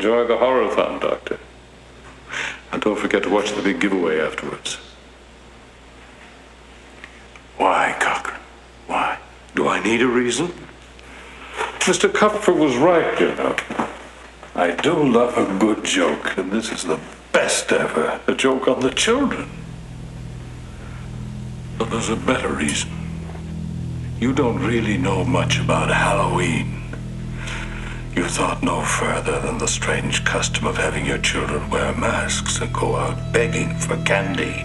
Enjoy the horror-thon, Doctor. And don't forget to watch the big giveaway afterwards. Why, Cochran? Why? Do I need a reason? Mr. Kupfer was right, you know. I do love a good joke, and this is the best ever. A joke on the children. But there's a better reason. You don't really know much about Halloween. You thought no further than the strange custom of having your children wear masks and go out begging for candy.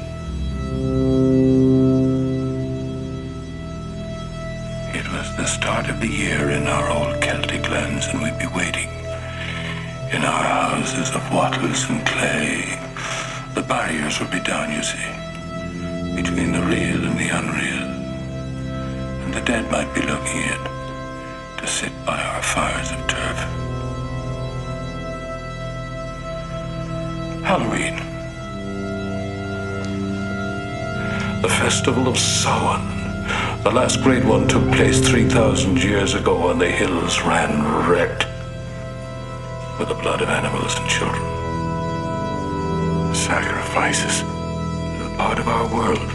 It was the start of the year in our old Celtic lands, and we'd be waiting in our houses of wattles and clay. The barriers would be down, you see, between the real and the unreal. And the dead might be looking in to sit by our fires of turf. Halloween. The festival of Samhain. The last great one took place 3,000 years ago, and the hills ran red with the blood of animals and children. Sacrifices are part of our world,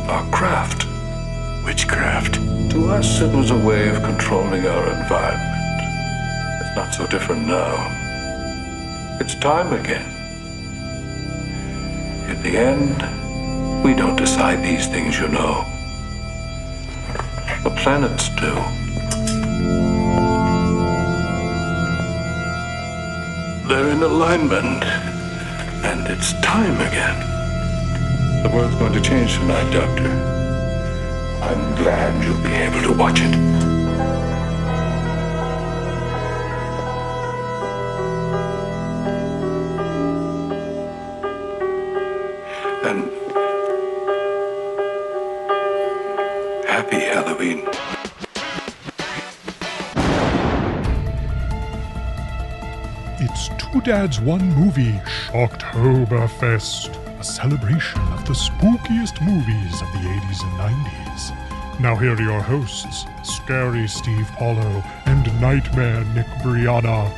our craft. Witchcraft. To us, it was a way of controlling our environment. It's not so different now. It's time again. In the end, we don't decide these things, you know. The planets do. They're in alignment, and it's time again. The world's going to change tonight, Doctor. I'm glad you'll be able to watch it. And happy Halloween. It's Two Dads One Movie Shocktoberfest, a celebration of the spookiest movies of the 80s and 90s. Now here are your hosts, Scary Steve Paulo and Nightmare Nick Brianna.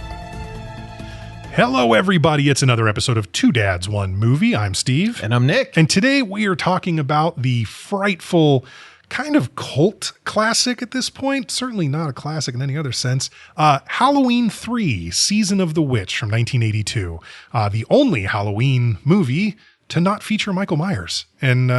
Hello everybody, it's another episode of Two Dads One Movie. I'm Steve. And I'm Nick. And today we are talking about the frightful, kind of cult classic at this point, certainly not a classic in any other sense, Halloween 3, Season of the Witch from 1982. The only Halloween movie to not feature Michael Myers. And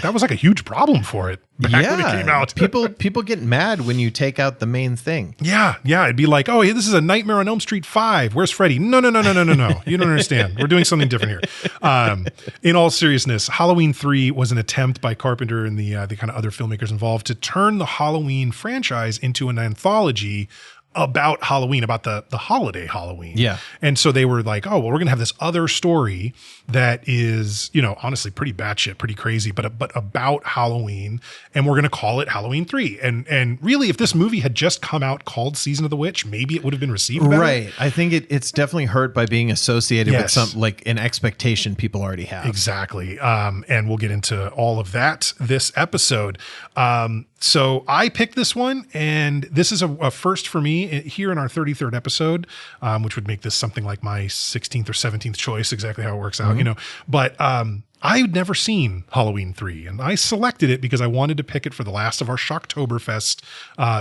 that was like a huge problem for it back when it came out. people get mad when you take out the main thing. Yeah. It'd be like, oh, hey, this is a Nightmare on Elm Street 5. Where's Freddy? No. You don't understand. We're doing something different here. In all seriousness, Halloween 3 was an attempt by Carpenter and the kind of other filmmakers involved to turn the Halloween franchise into an anthology about Halloween, about the holiday Halloween. Yeah. And so they were like, oh, well, we're going to have this other story that is, honestly pretty batshit, pretty crazy, but about Halloween. And we're going to call it Halloween 3. And really, if this movie had just come out called Season of the Witch, maybe it would have been received better. Right. I think it's definitely hurt by being associated with some, like an expectation people already have. Exactly. And we'll get into all of that this episode. So I picked this one, and this is a first for me here in our 33rd episode, which would make this something like my 16th or 17th choice, exactly how it works out, But I had never seen Halloween 3, and I selected it because I wanted to pick it for the last of our Shocktoberfest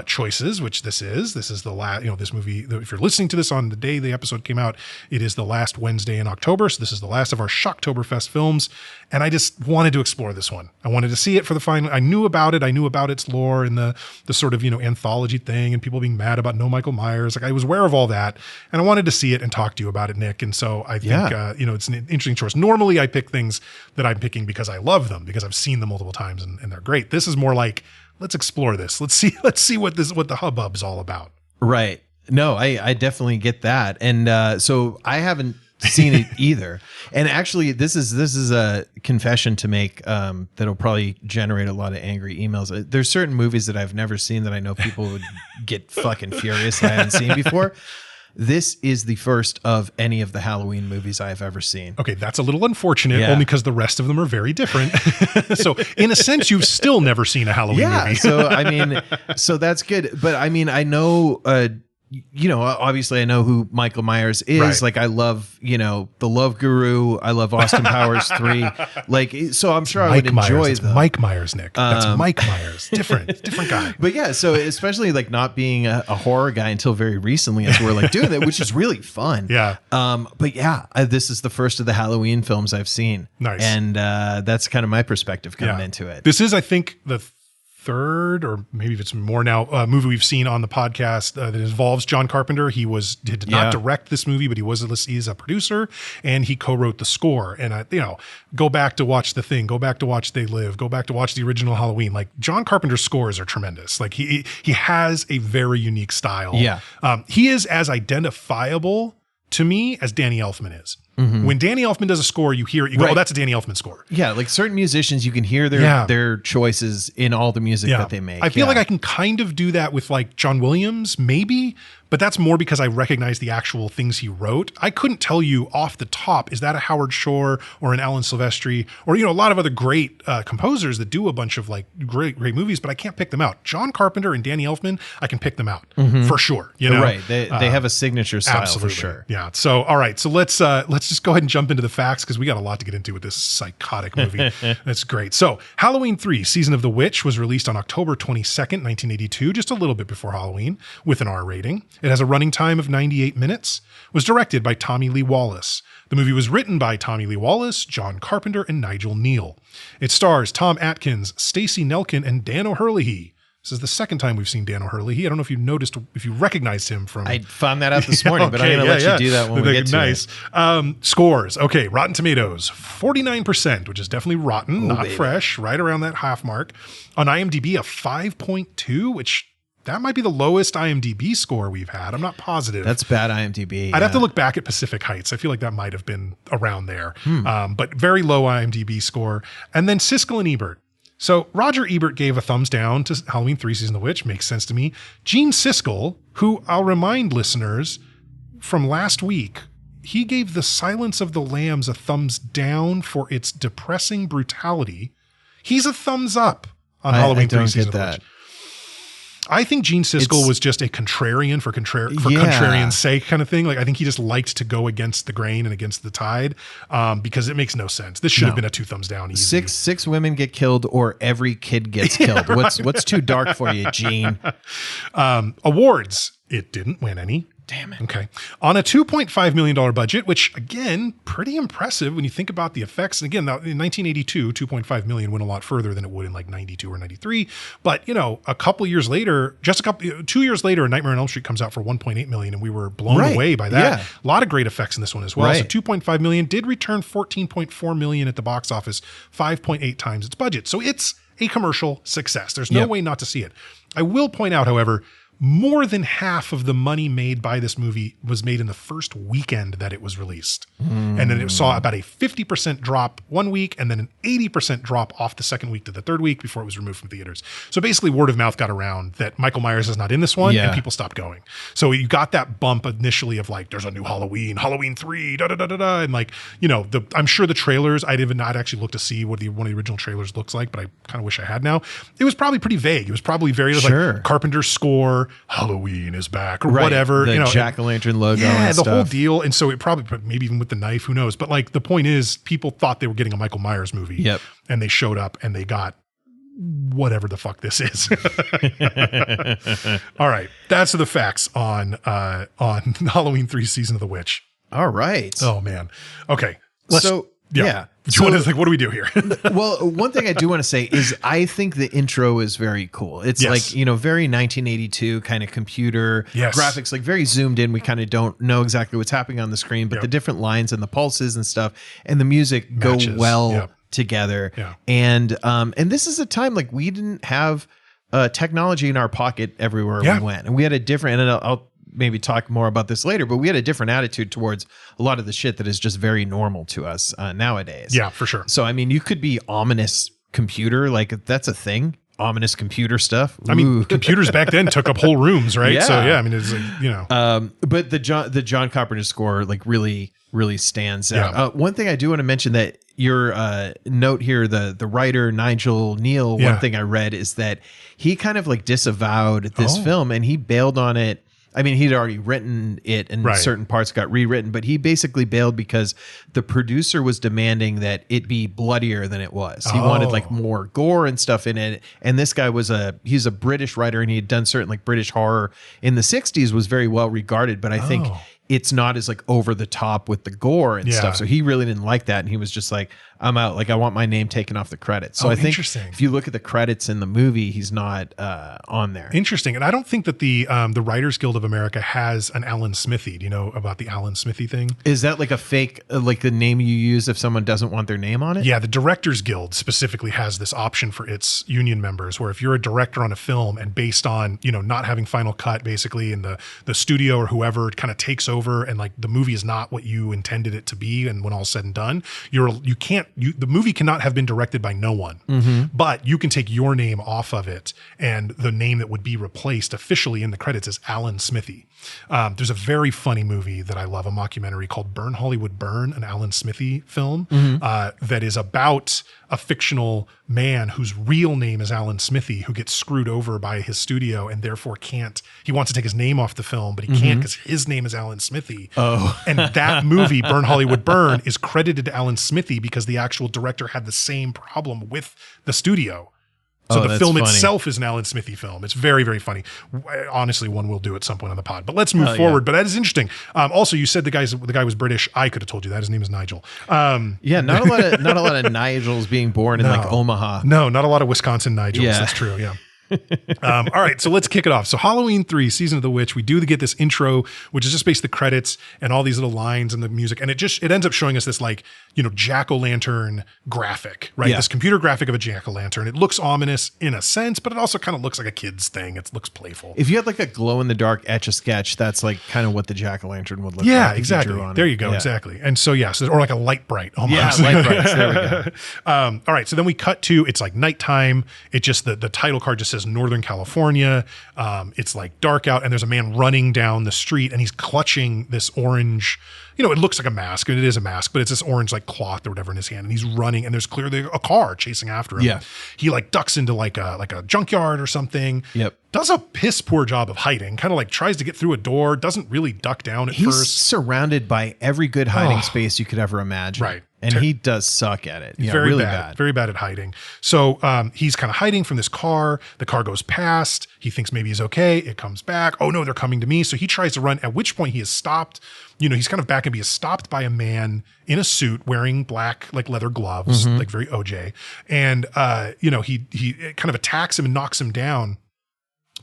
choices, which this is. This is the last, this movie, if you're listening to this on the day the episode came out, it is the last Wednesday in October. So this is the last of our Shocktoberfest films. And I just wanted to explore this one. I wanted to see it for the final. I knew about it. I knew about its lore and the sort of, anthology thing and people being mad about no Michael Myers. Like I was aware of all that, and I wanted to see it and talk to you about it, Nick. And so I think, it's an interesting choice. Normally I pick things that I'm picking because I love them, because I've seen them multiple times and they're great. This is more like, let's explore this. Let's see what the hubbub's all about. Right. No, I definitely get that. And so I haven't seen it either. And actually this is a confession to make that'll probably generate a lot of angry emails. There's certain movies that I've never seen that I know people would get fucking furious I haven't seen before. This is the first of any of the Halloween movies I've ever seen. Okay, that's a little unfortunate, only because the rest of them are very different. So in a sense, you've still never seen a Halloween movie. So that's good. But I mean, I know obviously I know who Michael Myers is. Right. Like I love, The Love Guru. I love Austin Powers 3. Like, so I'm sure I would enjoy them. Mike Myers, Nick. That's Mike Myers. Different guy. But yeah, so especially like not being a horror guy until very recently as we're like doing that, which is really fun. Yeah. But yeah, this is the first of the Halloween films I've seen. Nice. And that's kind of my perspective coming into it. This is, I think, the third, or maybe if it's more now, movie we've seen on the podcast that involves John Carpenter. He did not direct this movie, but he's a producer, and he co-wrote the score. And go back to watch The Thing, go back to watch They Live, go back to watch the original Halloween. Like John Carpenter's scores are tremendous. Like he has a very unique style. Yeah, he is as identifiable to me as Danny Elfman is. Mm-hmm. When Danny Elfman does a score, you hear it, you go, oh, that's a Danny Elfman score. Yeah, like certain musicians, you can hear their choices in all the music that they make. I feel like I can kind of do that with like John Williams, maybe, but that's more because I recognize the actual things he wrote. I couldn't tell you off the top, is that a Howard Shore or an Alan Silvestri or, a lot of other great composers that do a bunch of like great movies, but I can't pick them out. John Carpenter and Danny Elfman, I can pick them out for sure. Right. They have a signature style for sure. Yeah. So, all right. So let's just go ahead and jump into the facts because we got a lot to get into with this psychotic movie. That's great. So Halloween 3, Season of the Witch was released on October 22nd, 1982, just a little bit before Halloween with an R rating. It has a running time of 98 minutes, was directed by Tommy Lee Wallace. The movie was written by Tommy Lee Wallace, John Carpenter, and Nigel Neal. It stars Tom Atkins, Stacey Nelkin, and Dan O'Herlihy. This is the second time we've seen Dan O'Herlihy. I don't know if you noticed, if you recognized him from... I found that out this morning, but I'm going to let you do that when we get to it. Scores. Okay, Rotten Tomatoes, 49%, which is definitely rotten, not fresh, right around that half mark. On IMDb, a 5.2, which... that might be the lowest IMDb score we've had. I'm not positive. That's bad IMDb. I'd have to look back at Pacific Heights. I feel like that might have been around there. But very low IMDb score. And then Siskel and Ebert. So Roger Ebert gave a thumbs down to Halloween 3 Season of the Witch. Makes sense to me. Gene Siskel, who I'll remind listeners from last week, he gave The Silence of the Lambs a thumbs down for its depressing brutality. He's a thumbs up on Halloween 3 Season of the Witch. I think Gene Siskel was just a contrarian for contrarian's sake kind of thing. Like I think he just liked to go against the grain and against the tide because it makes no sense. This should have been a 2 thumbs down. Easy. Six women get killed or every kid gets killed. What's too dark for you, Gene? Awards. It didn't win any. Damn it. Okay. On a $2.5 million budget, which again, pretty impressive when you think about the effects. And again, in 1982, $2.5 million went a lot further than it would in like 92 or 93. But a couple years later, 2 years later, A Nightmare on Elm Street comes out for $1.8 million, and we were blown away by that. Yeah. A lot of great effects in this one as well. So $2.5 million did return $14.4 million at the box office, 5.8 times its budget. So it's a commercial success. There's no way not to see it. I will point out, however, more than half of the money made by this movie was made in the first weekend that it was released. And then it saw about a 50% drop one week and then an 80% drop off the second week to the third week before it was removed from theaters. So basically word of mouth got around that Michael Myers is not in this one and people stopped going. So you got that bump initially of like, there's a new Halloween 3, da-da-da-da-da. And like, I'm sure the trailers, I did not actually look to see what one of the original trailers looks like, but I kind of wish I had now. It was probably pretty vague. It was probably very like Carpenter's score, Halloween is back or whatever. The jack-o'-lantern logo and the whole deal. And so it probably, maybe even with the knife, who knows? But like the point is people thought they were getting a Michael Myers movie. Yep. And they showed up and they got whatever the fuck this is. All right. That's the facts on Halloween 3 Season of the Witch. All right. Oh man. Okay. Yeah. What do we do here? Well, one thing I do want to say is I think the intro is very cool. It's like, very 1982 kind of computer graphics, like very zoomed in. We kind of don't know exactly what's happening on the screen, but the different lines and the pulses and stuff and the music matches. Go well together. Yeah. And this is a time like we didn't have technology in our pocket everywhere we went. And we had a different, and I'll maybe talk more about this later, but we had a different attitude towards a lot of the shit that is just very normal to us nowadays. Yeah, for sure. So, I mean, you could be ominous computer, like that's a thing. Ominous computer stuff. Ooh. I mean, computers back then took up whole rooms, right? Yeah. So I mean, it's like, but the John Carpenter score like really stands out. One thing I do want to mention that your note here, the writer Nigel Neal, one thing I read is that he kind of like disavowed this film and he bailed on it I mean, he'd already written it and certain parts got rewritten, but he basically bailed because the producer was demanding that it be bloodier than it was. He wanted like more gore and stuff in it. And this guy he's a British writer, and he had done certain like British horror in the 60s, was very well regarded, but I think it's not as like over the top with the gore and stuff. So he really didn't like that. And he was just like, I'm out. Like, I want my name taken off the credits. So I think if you look at the credits in the movie, he's not on there. Interesting. And I don't think that the Writers Guild of America has an Alan Smithy. Do you know about the Alan Smithy thing? Is that like a fake, like the name you use if someone doesn't want their name on it? Yeah, the Directors Guild specifically has this option for its union members, where if you're a director on a film and based on, not having final cut basically, and the studio or whoever kind of takes over and like the movie is not what you intended it to be, and when all's said and done, the movie cannot have been directed by no one, but you can take your name off of it, and the name that would be replaced officially in the credits is Alan Smithy. There's a very funny movie that I love, a mockumentary called Burn Hollywood Burn, an Alan Smithy film that is about a fictional man whose real name is Alan Smithy, who gets screwed over by his studio and therefore he wants to take his name off the film, but he can't because his name is Alan Smithy. And that movie, Burn Hollywood Burn, is credited to Alan Smithy because the actual director had the same problem with the studio. So the film itself is an Alan Smithy film. It's very, very funny. Honestly, one we'll do at some point on the pod. But let's move forward. But that is interesting. Also, you said the guy was British. I could have told you that. His name is Nigel. Not a lot of Nigels being born in like Omaha. No, not a lot of Wisconsin Nigels. Yeah. That's true. Yeah. All right, so let's kick it off. So Halloween 3, Season of the Witch, we do get this intro, which is just basically the credits and all these little lines and the music. And it ends up showing us this like, jack-o'-lantern graphic, right? Yeah. This computer graphic of a jack-o'-lantern. It looks ominous in a sense, but it also kind of looks like a kid's thing. It looks playful. If you had like a glow-in-the-dark Etch-a-Sketch, that's like kind of what the jack-o'-lantern would look like. Yeah, exactly. There you go. Yeah. Exactly. And so, or like a light bright almost. Yeah, light brights. There we go. All right, so then we cut to, it's like nighttime. It just, the title card just says Northern California. It's like dark out, and there's a man running down the street, and he's clutching this orange, it looks like a mask, and it is a mask, but it's this orange like cloth or whatever in his hand, and he's running, and there's clearly a car chasing after him. Yeah. He like ducks into like a junkyard or something. Yep. Does a piss poor job of hiding, kind of like tries to get through a door, doesn't really duck down at He's first. Surrounded by every good hiding space you could ever imagine. Right. And he does suck at it. Yeah, very bad. Very bad at hiding. So he's kind of hiding from this car. The car goes past. He thinks maybe he's okay. It comes back. Oh no, they're coming to me. So he tries to run, at which point he is stopped. He's kind of back and he is stopped by a man in a suit wearing black like leather gloves, like very OJ. And he kind of attacks him and knocks him down,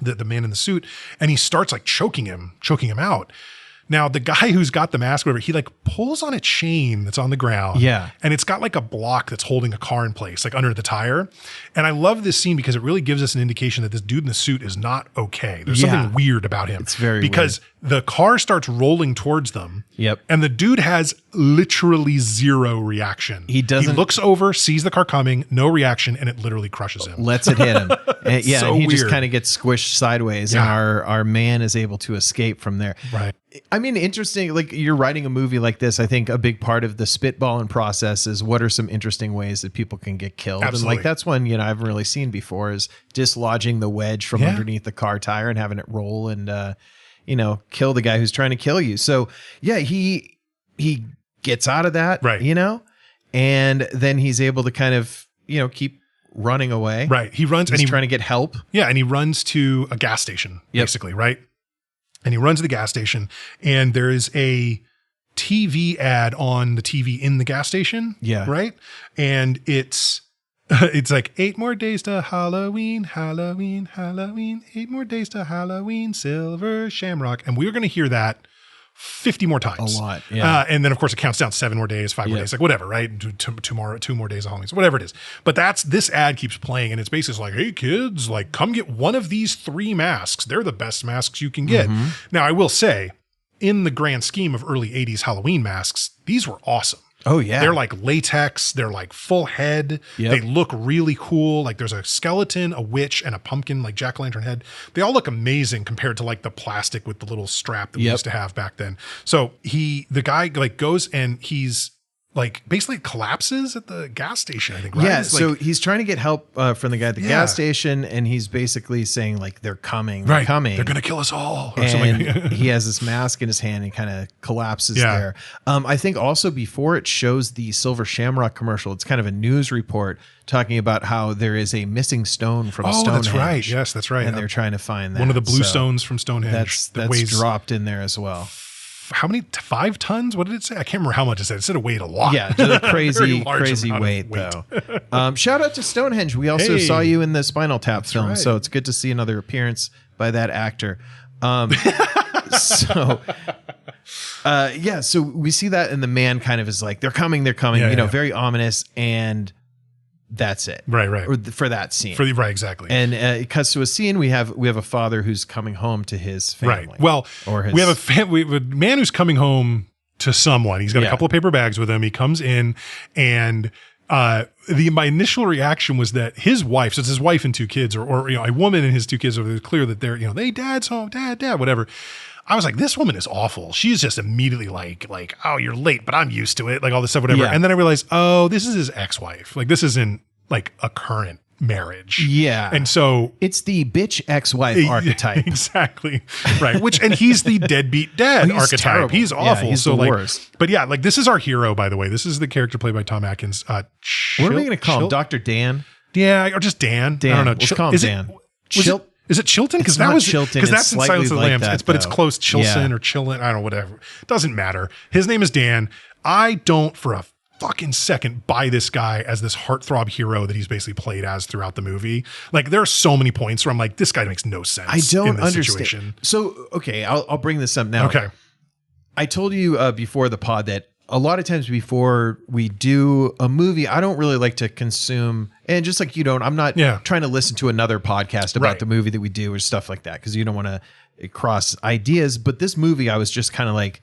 the man in the suit, and he starts like choking him out. Now, the guy who's got the mask, whatever, he like pulls on a chain that's on the ground. Yeah. And it's got like a block that's holding a car in place, like under the tire. And I love this scene because it really gives us an indication that this dude in the suit is not okay. There's something weird about him. It's very because the car starts rolling towards them. Yep. And the dude has literally zero reaction. He looks over, sees the car coming, no reaction, and it literally crushes him. Lets it hit him. And, so and he weird. Just kind of gets squished sideways, and our man is able to escape from there. Right. I mean, interesting, like you're writing a movie like this, I think a big part of the spitballing process is what are some interesting ways that people can get killed. Absolutely. And like that's one, I haven't really seen before is dislodging the wedge from underneath the car tire and having it roll and, kill the guy who's trying to kill you. So yeah, he gets out of that, right. And then he's able to kind of, keep running away. Right. He runs and he's trying to get help. Yeah. And he runs to a gas station, basically, right? And he runs to the gas station, and there is a TV ad on the TV in the gas station. Yeah. Right. And it's like 8 more days to Halloween, Halloween, Halloween, 8 more days to Halloween, silver shamrock. And we're going to hear that 50 more times. A lot. Yeah. And then of course it counts down 7 more days, 5 more days, like whatever, right? Tomorrow, 2 more days of Halloween, so whatever it is. But this ad keeps playing, and it's basically like, hey kids, like come get one of these 3 masks. They're the best masks you can get. Now I will say, in the grand scheme of early 80s Halloween masks, these were awesome. Oh yeah. They're like latex. They're like full head. Yep. They look really cool. Like there's a skeleton, a witch, and a pumpkin, like jack-o'-lantern head. They all look amazing compared to like the plastic with the little strap that we used to have back then. So the guy like goes and he's basically collapses at the gas station, I think, right? Yeah, It's so he's trying to get help from the guy at the gas station, and he's basically saying, like, they're coming, they're coming. They're going to kill us all. Or and he has this mask in his hand and kind of collapses there. I think also before it shows the Silver Shamrock commercial, it's kind of a news report talking about how there is a missing stone from Stonehenge. That's right. Yes, that's right. And they're trying to find that. One of the blue stones from Stonehenge. That's weighs, dropped in there as well. How many? 5 tons? What did it say? I can't remember how much it said. It said it weighed a lot. Yeah, just a crazy weight though. Shout out to Stonehenge. We also saw you in the Spinal Tap film, so it's good to see another appearance by that actor. So we see that, and the man kind of is like, they're coming, very ominous, and that's it. Right. Or for that scene. Right, exactly. And it cuts to a scene. We have a father who's coming home to his family. Right. Well, we have a man who's coming home to someone. He's got a couple of paper bags with him. He comes in, and my initial reaction was that his wife, so it's his wife and 2 kids, or a woman and his 2 kids, are clear that they're, they dad's home, dad, whatever. I was like, this woman is awful. She's just immediately like, oh, you're late, but I'm used to it. Like all this stuff, whatever. Yeah. And then I realized, oh, this is his ex-wife. Like this isn't like a current marriage. Yeah. And so it's the bitch ex-wife archetype. Exactly. Right. And he's the deadbeat dad archetype. Terrible. He's awful. Yeah, he's the worst. But yeah, like this is our hero, by the way. This is the character played by Tom Atkins. What are we going to call him? Dr. Dan? Yeah. Or just Dan. I don't know. Let's call him Dan. Is it Chilton? Because Chilton. Because that's in Silence of the Lambs. But it's close. Chilson or Chillin. I don't know, whatever. Doesn't matter. His name is Dan. I don't for a fucking second buy this guy as this heartthrob hero that he's basically played as throughout the movie. Like there are so many points where I'm like, this guy makes no sense. I don't in this understand. Situation. So, okay, I'll bring this up now. Okay. I told you before the pod that a lot of times before we do a movie, I don't really like to consume, and just like you don't, I'm not trying to listen to another podcast about the movie that we do or stuff like that, because you don't want to cross ideas. But this movie, I was just kind of like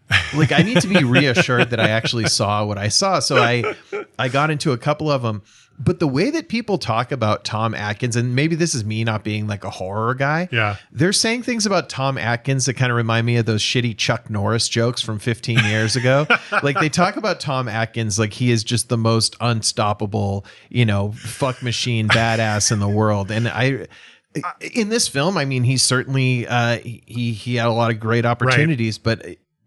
I need to be reassured that I actually saw what I saw. So I got into a couple of them. But the way that people talk about Tom Atkins, and maybe this is me not being like a horror guy. Yeah. They're saying things about Tom Atkins that kind of remind me of those shitty Chuck Norris jokes from 15 years ago. Like they talk about Tom Atkins like he is just the most unstoppable, fuck machine badass in the world. And in this film, I mean, he's certainly, he had a lot of great opportunities, but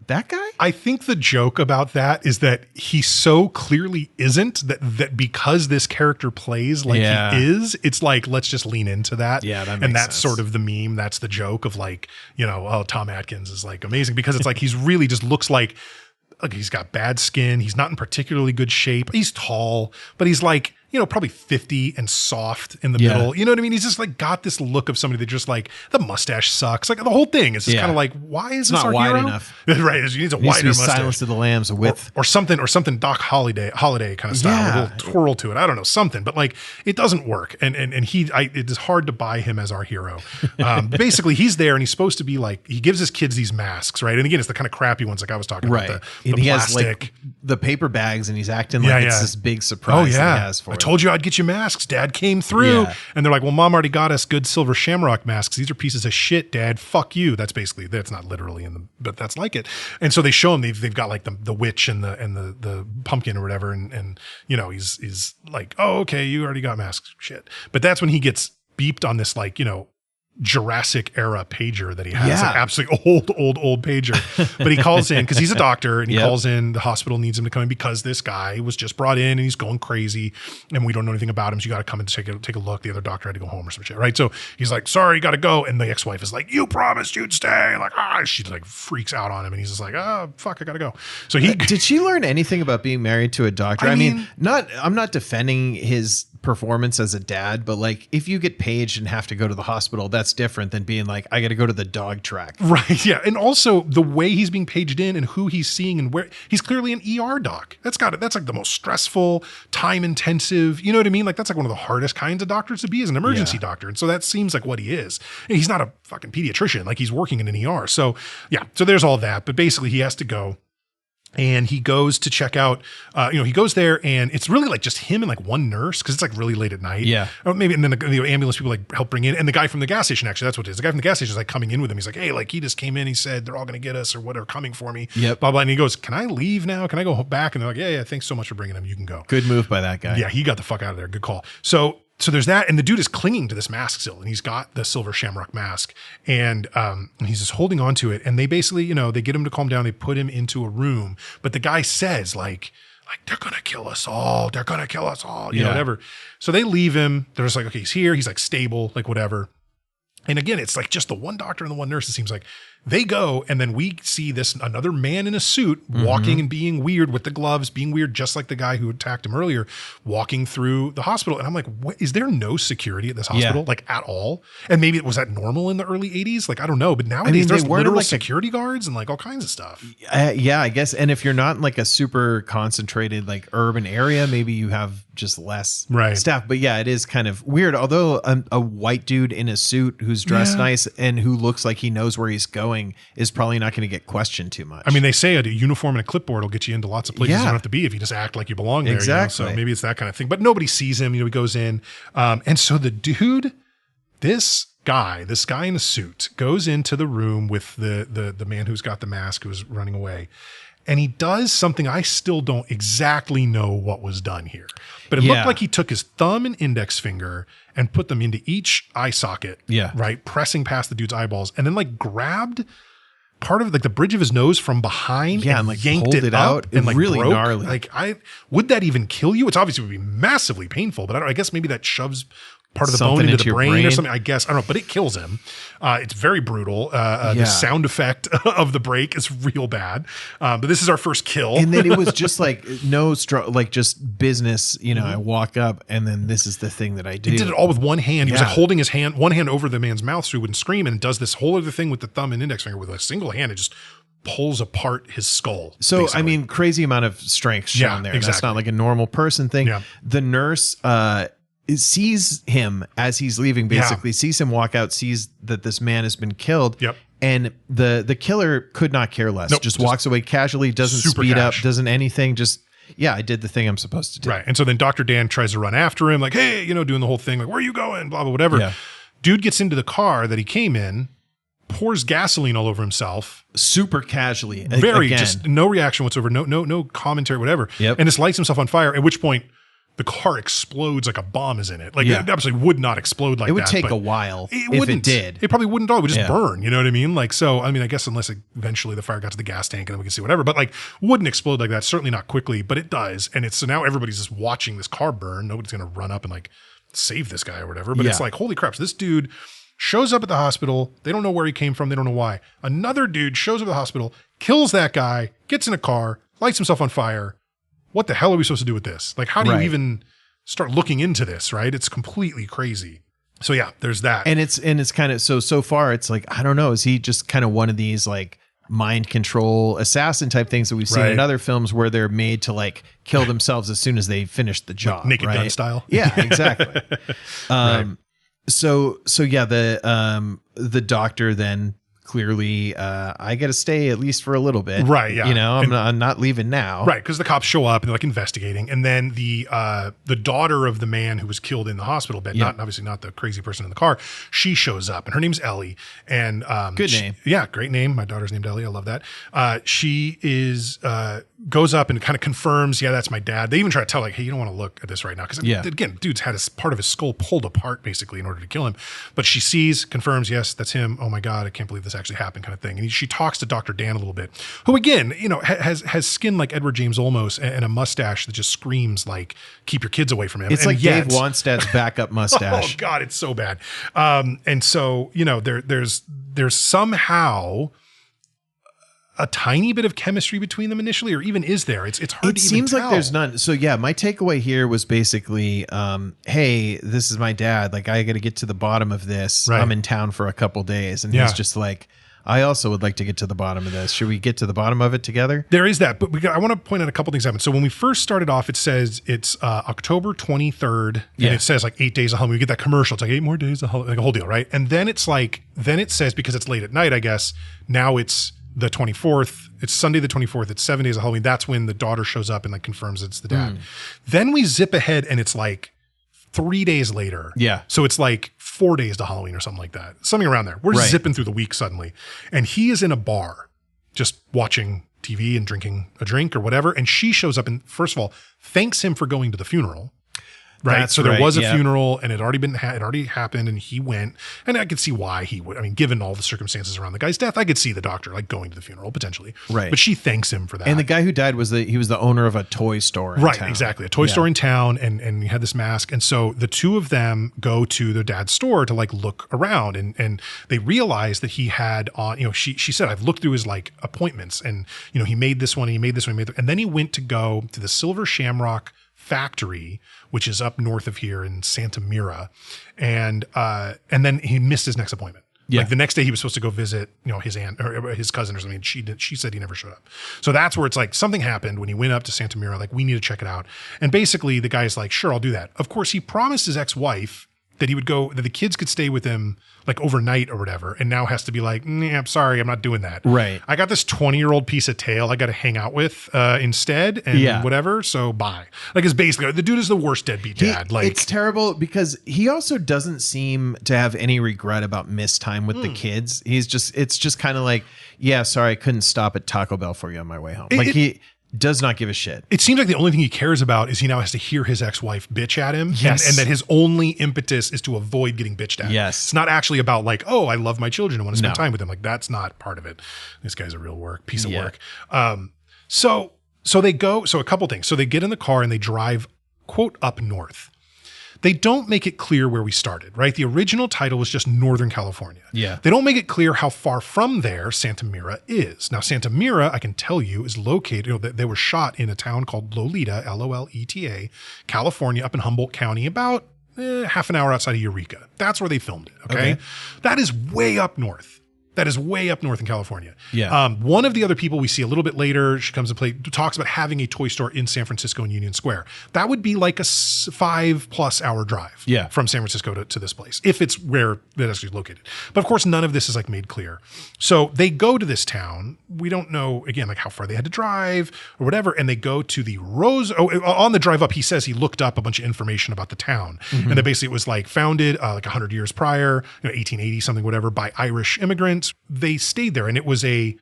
that guy? I think the joke about that is that he so clearly isn't that because this character plays like he is, it's like, let's just lean into that. Yeah, that makes and that's sense. sort of the meme. That's the joke of like, Tom Atkins is like amazing because it's like, he's really just looks like he's got bad skin. He's not in particularly good shape. He's tall, but he's like, probably 50 and soft in the middle. You know what I mean? He's just like got this look of somebody that just like the mustache sucks. Like the whole thing is just kind of like, why is this not our wide hero? enough? Right. He needs a wider mustache. Silence of the Lambs with or something Doc Holiday kind of style, a little twirl to it. I don't know, something, but like it doesn't work. And it is hard to buy him as our hero. Basically he's there and he's supposed to be like, he gives his kids these masks, right? And again, it's the kind of crappy ones like I was talking about, the he plastic. Has like the paper bags and he's acting like it's this big surprise that he has for I told you I'd get you masks. Dad came through. And they're like, well, Mom already got us good silver shamrock masks. These are pieces of shit, Dad. Fuck you. That's not literally but that's like it. And so they show him they've got like the witch and the pumpkin or whatever. And he's like, oh, okay, you already got masks. Shit. But that's when he gets beeped on this like, Jurassic era pager that he has, like absolutely old pager. But he calls in because he's a doctor and he calls in. The hospital needs him to come in because this guy was just brought in and he's going crazy and we don't know anything about him. So you got to come and take a look. The other doctor had to go home or some shit, right? So he's like, sorry, you got to go. And the ex-wife is like, you promised you'd stay. Like, she like freaks out on him and he's just like, oh fuck, I got to go. So did she learn anything about being married to a doctor? I mean, I'm not defending his performance as a dad, but like if you get paged and have to go to the hospital, that's different than being like, I got to go to the dog track. Right. Yeah. And also the way he's being paged in and who he's seeing and where he's clearly an ER doc. That's like the most stressful, time intensive, you know what I mean? Like that's like one of the hardest kinds of doctors to be as an emergency doctor. And so that seems like what he is. And he's not a fucking pediatrician. Like he's working in an ER. So yeah. So there's all that, but basically he has to go. And he goes to check out, he goes there and it's really like just him and like one nurse because it's like really late at night. Yeah. Or maybe, and then the ambulance people like help bring in, and the guy from the gas station, actually, that's what it is. The guy from the gas station is like coming in with him. He's like, hey, like he just came in. He said, they're all going to get us or whatever, coming for me. Yep. Blah, blah. And he goes, can I leave now? Can I go back? And they're like, yeah, thanks so much for bringing him. You can go. Good move by that guy. Yeah, he got the fuck out of there. Good call. So there's that, and the dude is clinging to this mask still, and he's got the silver Shamrock mask, and he's just holding on to it. And they basically, they get him to calm down. They put him into a room, but the guy says like they're gonna kill us all. They're gonna kill us all. You know, whatever. So they leave him. They're just like, okay, he's here. He's like stable, like whatever. And again, it's like just the one doctor and the one nurse. It seems like they go, and then we see another man in a suit walking and being weird with the gloves, being weird, just like the guy who attacked him earlier, walking through the hospital. And I'm like, what? Is there no security at this hospital, like at all? And maybe was that normal in the early 80s? Like, I don't know. But nowadays there's literal like security guards and like all kinds of stuff. Yeah, I guess. And if you're not in like a super concentrated like urban area, maybe you have just less staff. But yeah, it is kind of weird. Although a white dude in a suit who's dressed nice and who looks like he knows where he's going is probably not going to get questioned too much. I mean, they say a uniform and a clipboard will get you into lots of places you don't have to be if you just act like you belong there. Exactly. So maybe it's that kind of thing. But nobody sees him. He goes in. And so the dude, this guy in a suit goes into the room with the man who's got the mask who's running away. And he does something I still don't exactly know what was done here. But it looked like he took his thumb and index finger and put them into each eye socket, right? Pressing past the dude's eyeballs, and then like grabbed part of like the bridge of his nose from behind and like yanked it out and like really broke. Gnarly. Like would that even kill you? It's obviously would be massively painful, but I guess maybe that shoves part of the bone into the brain or something. I guess, I don't know, but it kills him. It's very brutal. The sound effect of the break is real bad. But this is our first kill. And then it was just like like just business, I walk up and then this is the thing that I do. He did it all with one hand. He was like holding his hand, one hand over the man's mouth so he wouldn't scream, and does this whole other thing with the thumb and index finger with a single hand. It just pulls apart his skull. So, basically. I mean, crazy amount of strength shown there. Exactly. That's not like a normal person thing. Yeah. The nurse, sees him as he's leaving, basically sees him walk out, sees that this man has been killed. Yep. And the killer could not care less. Nope, just walks away casually, doesn't speed up, doesn't anything. Just, I did the thing I'm supposed to do. Right. And so then Dr. Dan tries to run after him, like, hey, doing the whole thing, like, where are you going? Blah, blah, whatever. Yeah. Dude gets into the car that he came in, pours gasoline all over himself. Super casually. Just no reaction whatsoever. No commentary, whatever. Yep. And just lights himself on fire, at which point the car explodes like a bomb is in it. Like it absolutely would not explode like that. It would take a while if it did. It probably wouldn't. It would just burn. You know what I mean? Like, so, I mean, I guess unless eventually the fire got to the gas tank and then we can see whatever, but like wouldn't explode like that. Certainly not quickly, but it does. And so now everybody's just watching this car burn. Nobody's going to run up and like save this guy or whatever. But it's like, holy crap. So this dude shows up at the hospital. They don't know where he came from. They don't know why. Another dude shows up at the hospital, kills that guy, gets in a car, lights himself on fire. What the hell are we supposed to do with this? Like, how do you even start looking into this, right? It's completely crazy. So yeah, there's that. And it's kind of, so far it's like, I don't know, is he just kind of one of these like mind control assassin type things that we've seen in other films where they're made to like kill themselves as soon as they finish the job. Like Naked Gun style. Yeah, exactly. So yeah, the doctor then clearly, I got to stay at least for a little bit. Right. Yeah. I'm not leaving now. Right. Because the cops show up and they're like investigating. And then the daughter of the man who was killed in the hospital bed, obviously not the crazy person in the car, she shows up and her name's Ellie. And good name. Great name. My daughter's named Ellie. I love that. She goes up and kind of confirms, that's my dad. They even try to tell like, hey, you don't want to look at this right now. Because again, dude's had part of his skull pulled apart basically in order to kill him. But she sees, confirms, yes, that's him. Oh my God, I can't believe this actually happened, kind of thing. And she talks to Dr. Dan a little bit, who again, has skin like Edward James Olmos and a mustache that just screams like, keep your kids away from him. It's like Dave Wanstead's backup mustache. Oh God, it's so bad. And so, there's somehow a tiny bit of chemistry between them initially, or even is there? It's hard to even tell. It seems like there's none. So yeah, my takeaway here was basically, hey, this is my dad. Like, I got to get to the bottom of this. Right. I'm in town for a couple days. And he's just like, I also would like to get to the bottom of this. Should we get to the bottom of it together? There is that, but I want to point out a couple things happened. So when we first started off, it says it's October 23rd, and it says like 8 days of Halloween. We get that commercial. It's like 8 more days of Halloween, like a whole deal, right? And then it's like, it says, because it's late at night, I guess, now it's the 24th. It's Sunday the 24th. It's 7 days of Halloween. That's when the daughter shows up and like confirms it's the dad. Then we zip ahead and it's like 3 days later. Yeah. So it's like 4 days to Halloween or something like that. Something around there. We're zipping through the week suddenly. And he is in a bar just watching TV and drinking a drink or whatever. And she shows up and first of all, thanks him for going to the funeral. Right. That's so there right, was a yeah. funeral and it already happened and he went, and I could see why he would. I mean, given all the circumstances around the guy's death, I could see the doctor like going to the funeral potentially. Right. But she thanks him for that. And the guy who died was the owner of a toy store in town. Exactly. A toy store in town, and he had this mask. And so the two of them go to their dad's store to like look around, and they realize that he had on, you know, she said, I've looked through his like appointments, and you know, he made this one, he made this one, and then he went to go to the Silver Shamrock factory, which is up north of here in Santa Mira. And then he missed his next appointment. Yeah. Like the next day he was supposed to go visit, you know, his aunt or his cousin or something. She said he never showed up. So that's where it's like something happened when he went up to Santa Mira, like we need to check it out. And basically the guy's like, sure, I'll do that. Of course he promised his ex-wife that he would go, that the kids could stay with him like overnight or whatever. And now has to be like, I'm sorry, I'm not doing that. Right. I got this 20-year-old piece of tail I got to hang out with instead and whatever. So bye. Like it's basically, the dude is the worst deadbeat dad. Like it's terrible because he also doesn't seem to have any regret about missed time with the kids. It's just kind of like, yeah, sorry, I couldn't stop at Taco Bell for you on my way home. He does not give a shit. It seems like the only thing he cares about is he now has to hear his ex-wife bitch at him. Yes. And that his only impetus is to avoid getting bitched at. Yes. It's not actually about like, oh, I love my children and want to spend time with them. Like that's not part of it. This guy's a real piece of work. So they go, so a couple things. So they get in the car and they drive, quote, up north. They don't make it clear where we started, right? The original title was just Northern California. Yeah. They don't make it clear how far from there Santa Mira is. Now, Santa Mira, I can tell you, is located, you know, they were shot in a town called Loleta, Loleta, California, up in Humboldt County, about half an hour outside of Eureka. That's where they filmed it, okay? That is way up north. That is way up north in California. Yeah. One of the other people we see a little bit later, she comes to play, talks about having a toy store in San Francisco in Union Square. That would be like a 5+ hour drive from San Francisco to this place, if it's where that actually is located. But of course, none of this is like made clear. So they go to this town. We don't know, again, like how far they had to drive or whatever. And they go to the on the drive up, he says he looked up a bunch of information about the town. And that basically it was like founded like 100 years prior, 1880 something, whatever, by Irish immigrants. They stayed there and it was a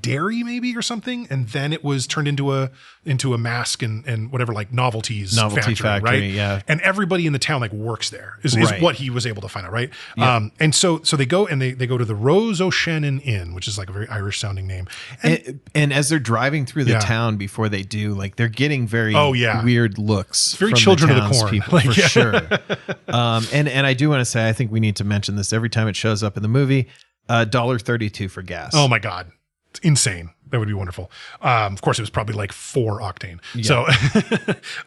dairy maybe or something, and then it was turned into a mask and whatever, like novelty factory, right? Yeah. And everybody in the town like works there is what he was able to find out, right? Yeah. And so they go and they go to the Rose O'Shannon Inn, which is like a very Irish sounding name. And as they're driving through the town before they do, like they're getting very weird looks. Very from children the of the corn, people, like, for sure. And I do want to say, I think we need to mention this every time it shows up in the movie. $1.32 for gas. Oh my God. It's insane. That would be wonderful. Of course, it was probably like 4 octane. Yeah. So,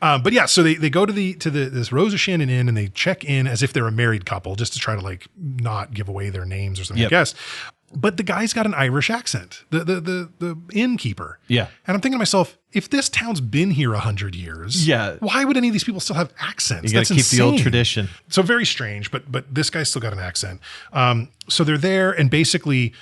but yeah, so they go to this Rose O'Shannon Inn and they check in as if they're a married couple, just to try to like not give away their names or something. I guess. But the guy's got an Irish accent. The innkeeper. Yeah. And I'm thinking to myself, if this town's been here 100 years, why would any of these people still have accents? You got to keep the old tradition. So very strange, but this guy's still got an accent. So they're there, and basically,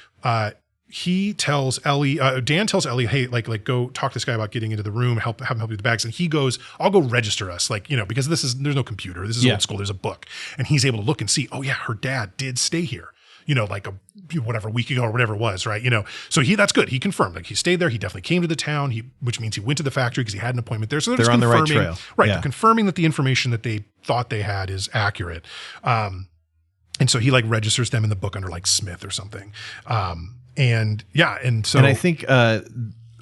he tells Ellie, Dan tells Ellie, hey, like go talk to this guy about getting into the room, have him help you with the bags. And he goes, I'll go register us. Like, because there's no computer. This is old school. There's a book. And he's able to look and see, oh yeah, her dad did stay here, like a week ago or whatever it was, right? So that's good. He confirmed, like he stayed there. He definitely came to the town, which means he went to the factory because he had an appointment there. So they're on the right trail. Right. They're confirming that the information that they thought they had is accurate. And so he like registers them in the book under like Smith or something. And I think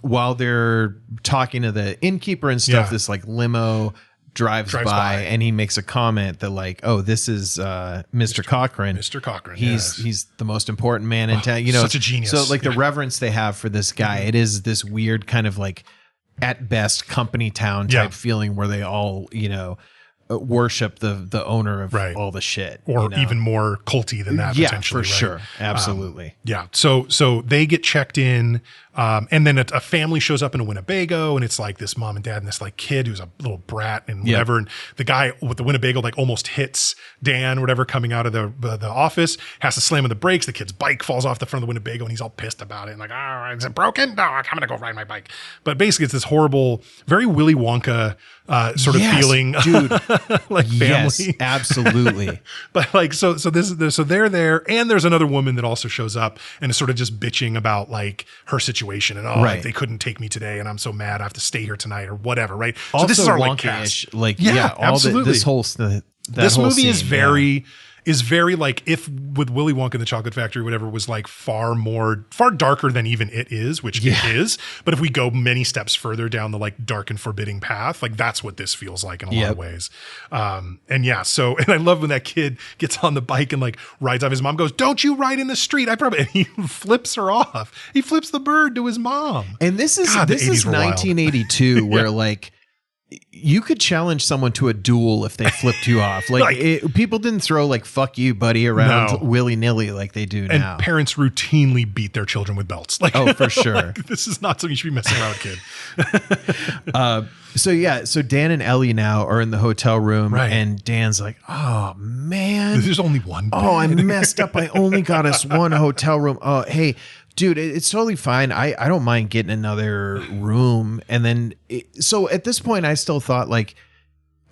while they're talking to the innkeeper and stuff, this like limo drives by and he makes a comment that like, oh, this is Mr. Cochran. Mr. Cochran. He's the most important man in town. Such a genius. So like the reverence they have for this guy, it is this weird kind of like at best company town type feeling where they all, worship the owner of Right. all the shit, or even more culty than that. Yeah, potentially, for right? sure. Absolutely. Yeah. So they get checked in. And then a family shows up in a Winnebago, and it's like this mom and dad and this like kid who's a little brat and whatever. And the guy with the Winnebago like almost hits Dan, whatever, coming out of the office, has to slam on the brakes. The kid's bike falls off the front of the Winnebago, and he's all pissed about it. And like, oh, is it broken? No, I'm going to go ride my bike. But basically it's this horrible, very Willy Wonka sort of feeling, dude. like family. Yes, absolutely. But like, so they're there, and there's another woman that also shows up and is sort of just bitching about like her situation and like, they couldn't take me today, and I'm so mad I have to stay here tonight or whatever, right? Also, so this is our like wonky-ish, cast. like Absolutely. This movie scene, is very like, if with Willy Wonka and the Chocolate Factory, whatever, was like far darker than even it is, which it is. But if we go many steps further down the like dark and forbidding path, like that's what this feels like in a lot of ways. And I love when that kid gets on the bike and like rides off. His mom goes, "Don't you ride in the street?" And he flips her off. He flips the bird to his mom. And this is 1982 where like, you could challenge someone to a duel if they flipped you off. Like, people didn't throw like "fuck you, buddy" around willy nilly like they do now. And parents routinely beat their children with belts. Like, oh, for sure. Like, this is not something you should be messing around with, kid. So Dan and Ellie now are in the hotel room, right. And Dan's like, "Oh man, there's only one bed. Oh, I messed up. I only got us one hotel room. Oh, hey." Dude, it's totally fine. I don't mind getting another room. And then, so at this point, I still thought like,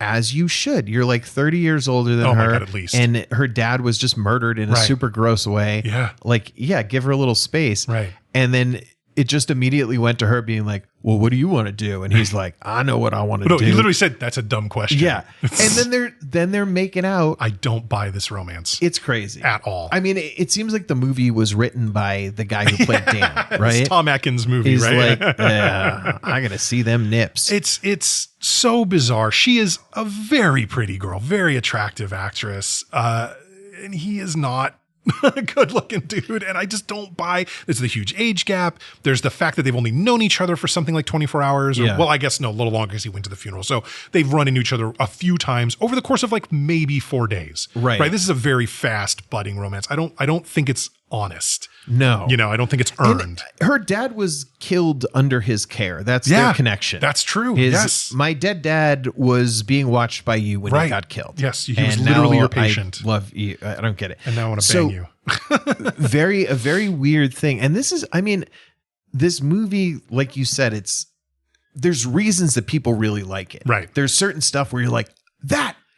as you should. You're like 30 years older than her. My God, at least. And her dad was just murdered in a super gross way. Yeah. Like, yeah, give her a little space. Right. And then it just immediately went to her being like, "Well, what do you want to do?" And he's like, "I know what I want to do." He literally said, "That's a dumb question." Yeah. And then they're making out. I don't buy this romance. It's crazy. At all. I mean, it seems like the movie was written by the guy who played Dan, right? It's Tom Atkins movie, he's right? Like, I gotta see them nips. It's so bizarre. She is a very pretty girl, very attractive actress. And he is not a good looking dude. And I just don't buy there's the huge age gap. There's the fact that they've only known each other for something like 24 hours. Or, well, I guess no, a little longer because he went to the funeral. So they've run into each other a few times over the course of like maybe 4 days. Right. This is a very fast budding romance. I don't think it's honest. No. I don't think it's earned. And her dad was killed under his care. That's their connection. That's true. Yes. My dead dad was being watched by you when he got killed. Yes. He was literally your patient. I love you. I don't get it. And now I want to bang you. a very weird thing. And this is, I mean, this movie, like you said, there's reasons that people really like it. Right. There's certain stuff where you're like,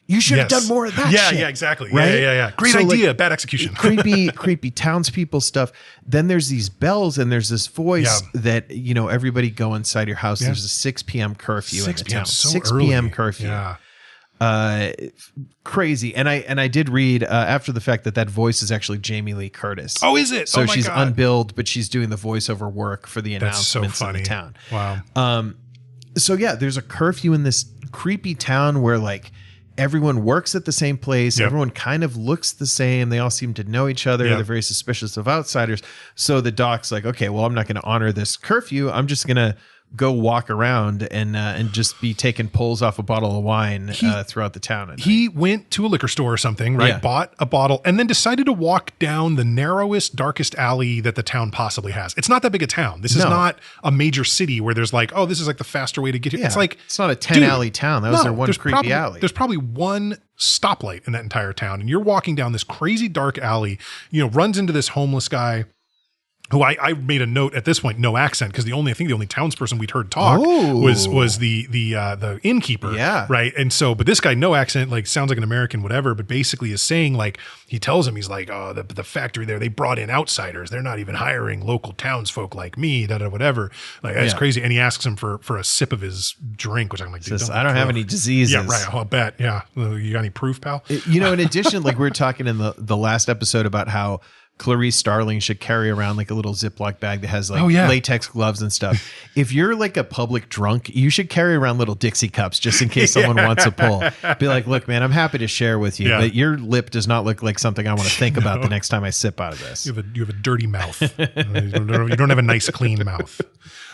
you should have done more of that shit. Yeah, exactly. Right? Yeah. Great idea, bad execution. creepy townspeople stuff. Then there's these bells and there's this voice that, everybody go inside your house. There's a 6 p.m. curfew in the town. So 6 early. p.m. curfew. Yeah. Crazy. And I did read after the fact that voice is actually Jamie Lee Curtis. Oh, is it? So she's unbilled, but she's doing the voiceover work for the announcements in the town. Wow. So yeah, there's a curfew in this creepy town where like everyone works at the same place. Yep. Everyone kind of looks the same. They all seem to know each other. Yep. They're very suspicious of outsiders. So the doc's like, okay, well, I'm not going to honor this curfew. I'm just going to go walk around and just be taking pulls off a bottle of wine throughout the town. He went to a liquor store or something, right? Yeah. Bought a bottle and then decided to walk down the narrowest, darkest alley that the town possibly has. It's not that big a town. This is not a major city where there's like, oh, this is like the faster way to get here. Yeah. It's like, it's not a 10 alley town. That was their one creepy alley. There's probably one stoplight in that entire town. And you're walking down this crazy dark alley, runs into this homeless guy who I made a note at this point, no accent, because the only townsperson we'd heard talk was the innkeeper. Yeah. Right. And so, but this guy, no accent, like sounds like an American, whatever, but basically is saying like, he tells him, he's like, oh, the factory there, they brought in outsiders. They're not even hiring local townsfolk like me, whatever. Like that's crazy. And he asks him for a sip of his drink, which I'm like, dude, I don't have any diseases. Yeah, right. I'll bet. Yeah. You got any proof, pal? In addition, like we were talking in the last episode about how Clarice Starling should carry around like a little Ziploc bag that has like yeah. latex gloves and stuff. If you're like a public drunk, you should carry around little Dixie cups just in case someone wants a pull. Be like, look, man, I'm happy to share with you, but your lip does not look like something I want to think about the next time I sip out of this. You have a dirty mouth. You don't have a nice, clean mouth.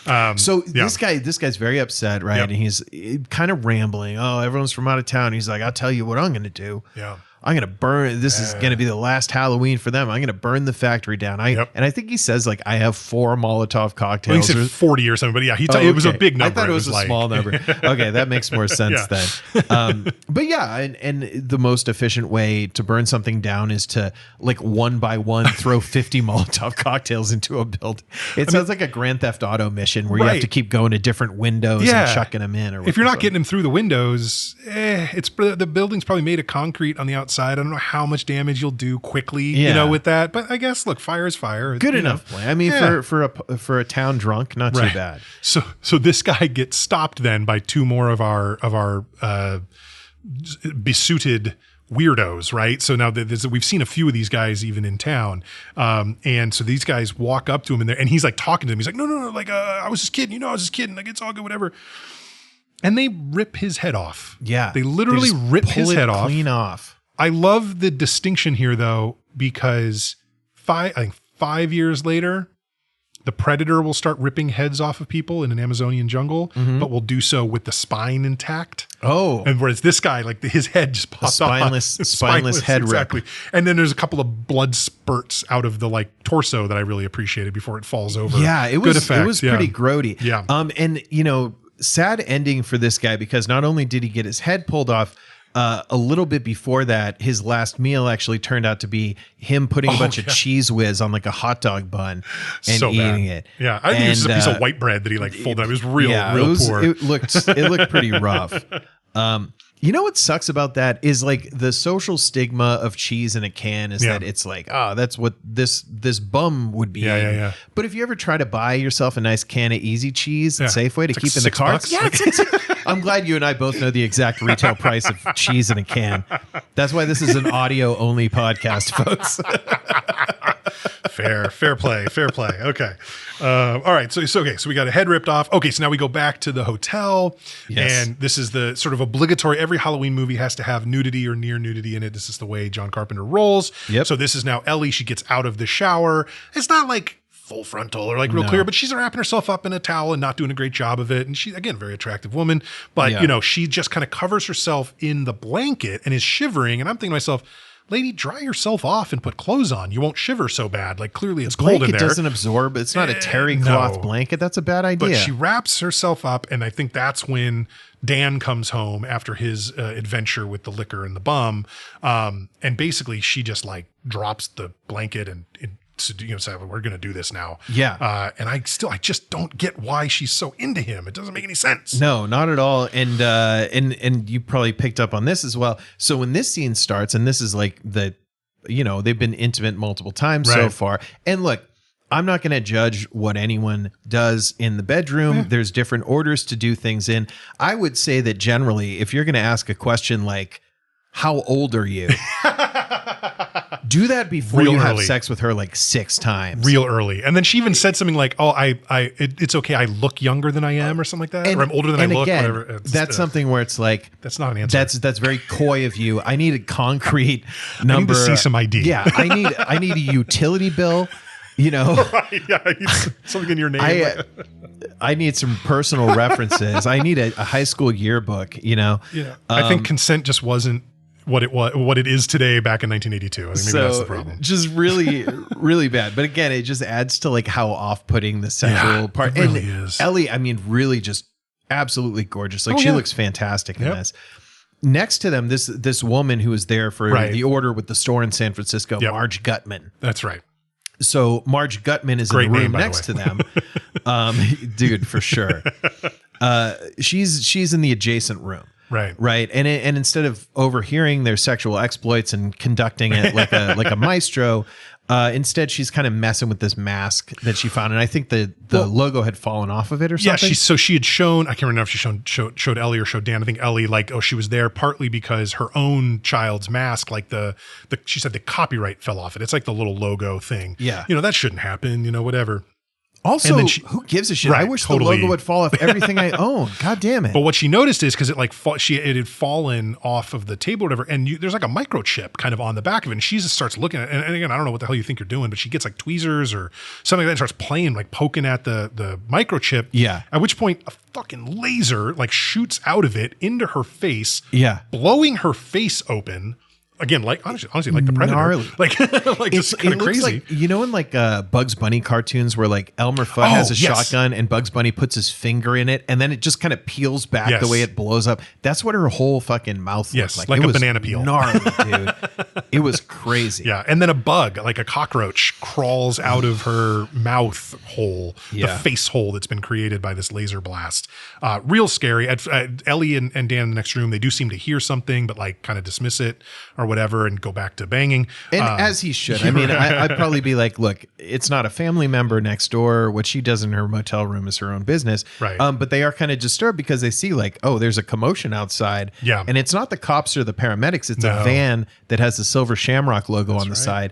This guy's very upset, right? Yep. And he's kind of rambling. Oh, everyone's from out of town. He's like, I'll tell you what I'm going to do. Yeah. I'm going to burn. This is going to be the last Halloween for them. I'm going to burn the factory down. And I think he says like, I have 4 Molotov cocktails. Well, he said 40 or something, but yeah, it was a big number. I thought it was a small number. Okay. That makes more sense then. But yeah. And the most efficient way to burn something down is to like one by one, throw 50 Molotov cocktails into a building. It sounds like a Grand Theft Auto mission where you have to keep going to different windows and chucking them in. Or if you're not getting them through the windows, the building's probably made of concrete on the outside. I don't know how much damage you'll do quickly, with that. But I guess, look, fire is fire. Good enough play. I mean, for a town drunk, not too bad. So this guy gets stopped then by 2 more of our besuited weirdos, right? So now we've seen a few of these guys even in town, and so these guys walk up to him and he's like talking to them. He's like, no, like I was just kidding, I was just kidding. Like it's all good, whatever. And they rip his head off. Yeah, they literally rip his head off, clean off. I love the distinction here, though, because 5 years later, the predator will start ripping heads off of people in an Amazonian jungle, but will do so with the spine intact. Oh, and whereas this guy, like his head just pops off, spineless head exactly. rip. And then there's a couple of blood spurts out of the like torso that I really appreciated before it falls over. Yeah, it was pretty grody. Yeah, and sad ending for this guy because not only did he get his head pulled off. A little bit before that, his last meal actually turned out to be him putting a bunch of cheese whiz on like a hot dog bun and eating it. Yeah, I think it was just a piece of white bread that he like folded up. It was real poor. It looked pretty rough. You know what sucks about that is like the social stigma of cheese in a can is that it's like, oh, that's what this bum would be. Yeah. But if you ever try to buy yourself a nice can of Easy Cheese at Safeway to keep in the carts, I'm glad you and I both know the exact retail price of cheese in a can. That's why this is an audio only podcast, folks. Fair play. Okay. All right. So we got a head ripped off. Okay. So now we go back to the hotel and this is the sort of obligatory, every Halloween movie has to have nudity or near nudity in it. This is the way John Carpenter rolls. Yep. So this is now Ellie. She gets out of the shower. It's not like full frontal or like real clear, but she's wrapping herself up in a towel and not doing a great job of it. And she, again, very attractive woman, but she just kind of covers herself in the blanket and is shivering. And I'm thinking to myself, lady, dry yourself off and put clothes on. You won't shiver so bad. Like clearly it's cold in there. It doesn't absorb. It's not a terry cloth blanket. That's a bad idea. But she wraps herself up. And I think that's when Dan comes home after his adventure with the liquor and the bum. And basically she just like drops the blanket and say, we're going to do this now. Yeah. And I just don't get why she's so into him. It doesn't make any sense. No, not at all. And you probably picked up on this as well. So when this scene starts, and this is like they've been intimate multiple times so far. And look, I'm not going to judge what anyone does in the bedroom. Yeah. There's different orders to do things in. I would say that generally, if you're going to ask a question like, how old are you? Do that before you have sex with her like 6 times. Real early. And then she even said something like, oh, it's okay. I look younger than I am or something like that. Or I'm older than I look. Again, whatever. That's something where it's like. That's not an answer. That's very coy of you. I need a concrete number. I need to see some ID. Yeah. I need a utility bill. Right, yeah, I need something in your name. I need some personal references. I need a high school yearbook, Yeah. I think consent just wasn't what it is today back in 1982. I think maybe that's the problem. Just really, really bad. But again, it just adds to like how off-putting the sexual part. It really is. Ellie, I mean, really just absolutely gorgeous. Like she looks fantastic in this. Next to them, this woman who was there for the order with the store in San Francisco, Marge Gutman. That's right. So Marge Gutman is in the room next to them. Dude, for sure. She's in the adjacent room. Right. And instead of overhearing their sexual exploits and conducting it like a maestro, instead she's kind of messing with this mask that she found. And I think the logo had fallen off of it or something. Yeah, she had shown, I can't remember if she showed Ellie or showed Dan. I think Ellie, like, she was there partly because her own child's mask, like she said the copyright fell off it. It's like the little logo thing. Yeah. That shouldn't happen, whatever. Also, who gives a shit? Right, I wish totally. the logo would fall off everything I own. God damn it. But what she noticed is because it had fallen off of the table or whatever, and there's like a microchip kind of on the back of it, and she just starts looking at it. And again, I don't know what the hell you think you're doing, but she gets like tweezers or something like that and starts playing, like poking at the microchip. Yeah. At which point a fucking laser like shoots out of it into her face. Yeah. Blowing her face open. Again, like honestly, like the Predator, gnarly. like just kind of crazy. Like, in like Bugs Bunny cartoons where like Elmer Fudd has a shotgun and Bugs Bunny puts his finger in it and then it just kind of peels back the way it blows up. That's what her whole fucking mouth looked like. Like it a was banana peel. Gnarly, dude. It was crazy. Yeah, and then a bug, like a cockroach, crawls out of her mouth hole, the face hole that's been created by this laser blast. Real scary. Ellie and Dan in the next room, they do seem to hear something, but like kind of dismiss it or whatever and go back to banging. And as he should. I mean, I'd probably be like, look, it's not a family member next door. What she does in her motel room is her own business. Right. But they are kind of disturbed because they see like, oh, there's a commotion outside. Yeah. And it's not the cops or the paramedics. It's a van that has the silver Shamrock logo on the side.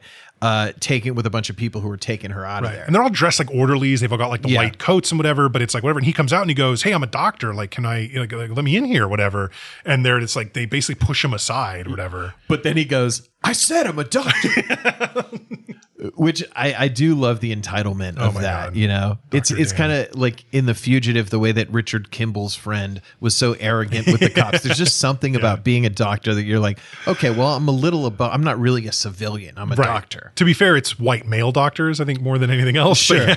Taking with a bunch of people who are taking her out of there. And they're all dressed like orderlies. They've all got like the white coats and whatever, but it's like whatever. And he comes out and he goes, hey, I'm a doctor. Like, can I, like, let me in here or whatever. And it's like, they basically push him aside or whatever. But then he goes, I said I'm a doctor. Which I do love the entitlement of that, God. It's kind of like in The Fugitive, the way that Richard Kimball's friend was so arrogant with the cops. There's just something about being a doctor that you're like, okay, well, I'm I'm not really a civilian. I'm a doctor. To be fair, it's white male doctors, I think, more than anything else. Sure.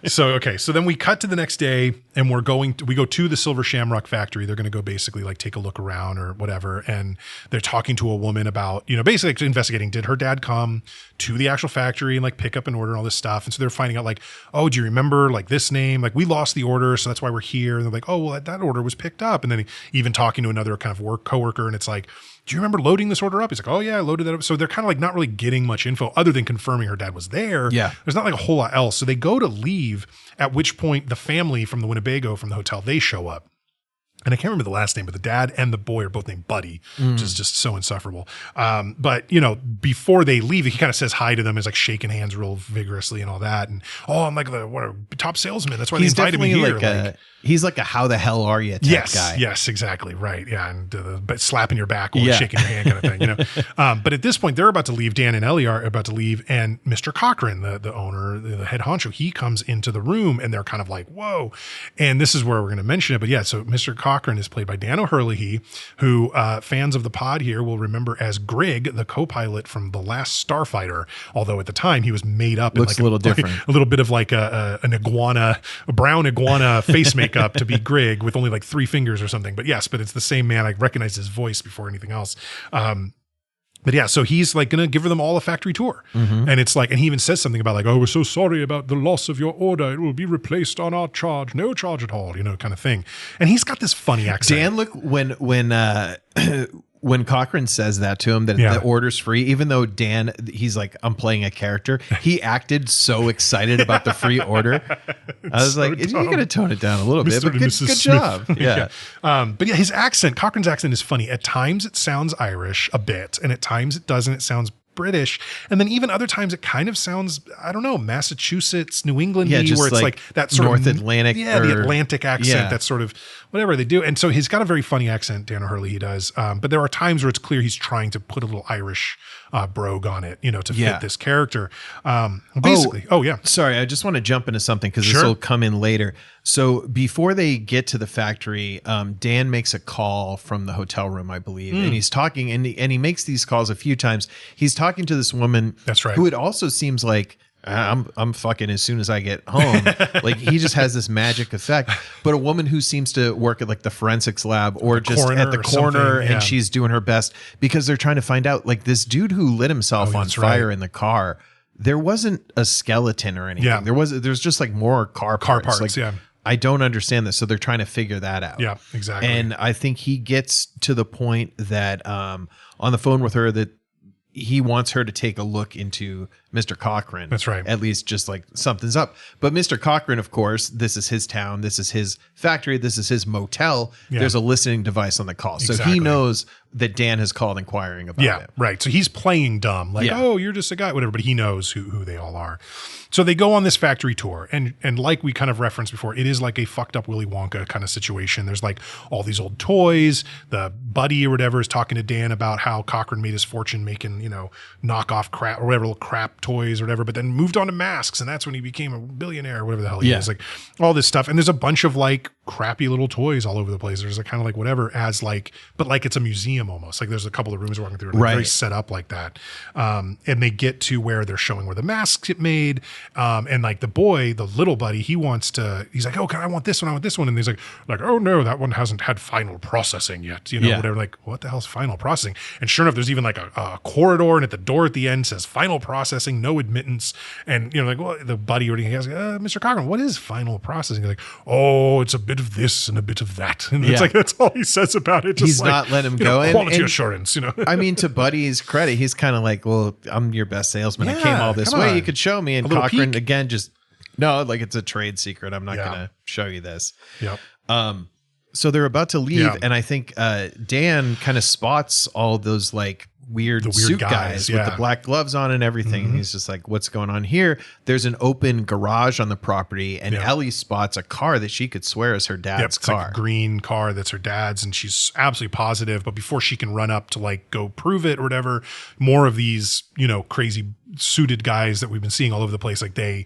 So then we cut to the next day and we go to the Silver Shamrock factory. They're going to go basically like take a look around or whatever. And they're talking to a woman about, basically investigating, did her dad come to the actual factory and like pick up an order and all this stuff. And so they're finding out like, oh, do you remember like this name? Like we lost the order. So that's why we're here. And they're like, oh, well, that order was picked up. And then even talking to another kind of coworker. And it's like, do you remember loading this order up? He's like, oh yeah, I loaded that up. So they're kind of like not really getting much info other than confirming her dad was there. Yeah. There's not like a whole lot else. So they go to leave, at which point the family from the Winnebago from the hotel, they show up. And I can't remember the last name, but the dad and the boy are both named Buddy, which is just so insufferable. But before they leave, he kind of says hi to them, is like shaking hands real vigorously and all that. And I'm like the top salesman. That's why they invited me here. He's like a how the hell are you type guy. Yes, exactly. Right. Yeah. And but slapping your back or shaking your hand kind of thing, But at this point, they're about to leave. Dan and Ellie are about to leave. And Mr. Cochran, the owner, the head honcho, he comes into the room and they're kind of like, whoa. And this is where we're going to mention it. But yeah, so Mr. Cochran is played by Dan O'Herlihy, who fans of the pod here will remember as Grigg, the co-pilot from The Last Starfighter. Although at the time he was made up. Looks a little different. A little bit of like an iguana, a brown iguana face makeup to be Grigg with only like 3 fingers or something. But yes, but it's the same man. I recognized his voice before anything else. But yeah, so he's like going to give them all a factory tour. Mm-hmm. And it's like, and he even says something about like, oh, we're so sorry about the loss of your order. It will be replaced on our charge. No charge at all, kind of thing. And he's got this funny accent. Dan, look, when Cochran says that to him, that the order's free, even though Dan, he's like, I'm playing a character. He acted so excited about the free order. I was like, you got to tone it down a little bit, but good job. Yeah. But yeah, his accent, Cochran's accent is funny. At times it sounds Irish a bit, and at times it doesn't. It sounds British. And then even other times it kind of sounds, I don't know, Massachusetts, New England, where it's like that sort North of Atlantic. Yeah, the Atlantic accent, that's sort of whatever they do. And so he's got a very funny accent, Dan O'Herlihy does. But there are times where it's clear he's trying to put a little Irish brogue on it, to fit this character. Basically. Sorry, I just want to jump into something because this will come in later. So before they get to the factory, Dan makes a call from the hotel room, I believe, and he's talking, and he makes these calls a few times. He's talking to this woman, that's right, who it also seems like I'm fucking as soon as I get home. Like he just has this magic effect. But a woman who seems to work at like the forensics lab or just at the coroner, and she's doing her best because they're trying to find out like this dude who lit himself on fire in the car. There wasn't a skeleton or anything. There's just like more car parts. Like, I don't understand this. So they're trying to figure that out. Yeah, exactly. And I think he gets to the point that on the phone with her that he wants her to take a look into Mr. Cochran. That's right. At least just like something's up. But Mr. Cochran, of course, this is his town. This is his factory. This is his motel. Yeah. There's a listening device on the call. So he knows that Dan has called inquiring about it. Right. So he's playing dumb, like, oh, you're just a guy, whatever. But he knows who they all are. So they go on this factory tour. And like we kind of referenced before, it is like a fucked up Willy Wonka kind of situation. There's like all these old toys. The buddy or whatever is talking to Dan about how Cochran made his fortune making, knockoff crap or whatever, little crap toys or whatever, but then moved on to masks. And that's when he became a billionaire or whatever the hell he is. Like all this stuff. And there's a bunch of like crappy little toys all over the place. There's a kind of like whatever but like it's a museum almost. Like there's a couple of rooms walking through, like very set up like that. And they get to where they're showing where the masks get made. And like the little buddy, he's like, oh, I want this one. I want this one. And he's like, oh no, that one hasn't had final processing yet. Whatever. Like, what the hell's final processing? And sure enough, there's even like a corridor, and at the door at the end says final processing, no admittance. And the buddy already has, Mr. Cochran, what is final processing? He's like, oh, it's a bit of this and a bit of that. And it's like, that's all he says about it. Just he's not letting him go. Quality assurance, I mean, to Buddy's credit, he's kind of like, well, I'm your best salesman. I came all this way. You could show me. And Cochran, peek. again, just, no, like it's a trade secret. I'm not going to show you this. Yep. So they're about to leave. Yeah. And I think Dan kind of spots all those like weird suit guys with the black gloves on and everything. And he's just like, what's going on here? There's an open garage on the property, and Ellie spots a car that she could swear is her dad's car. Like a green car that's her dad's, and she's absolutely positive. But before she can run up to like go prove it or whatever, more of these, crazy suited guys that we've been seeing all over the place, like they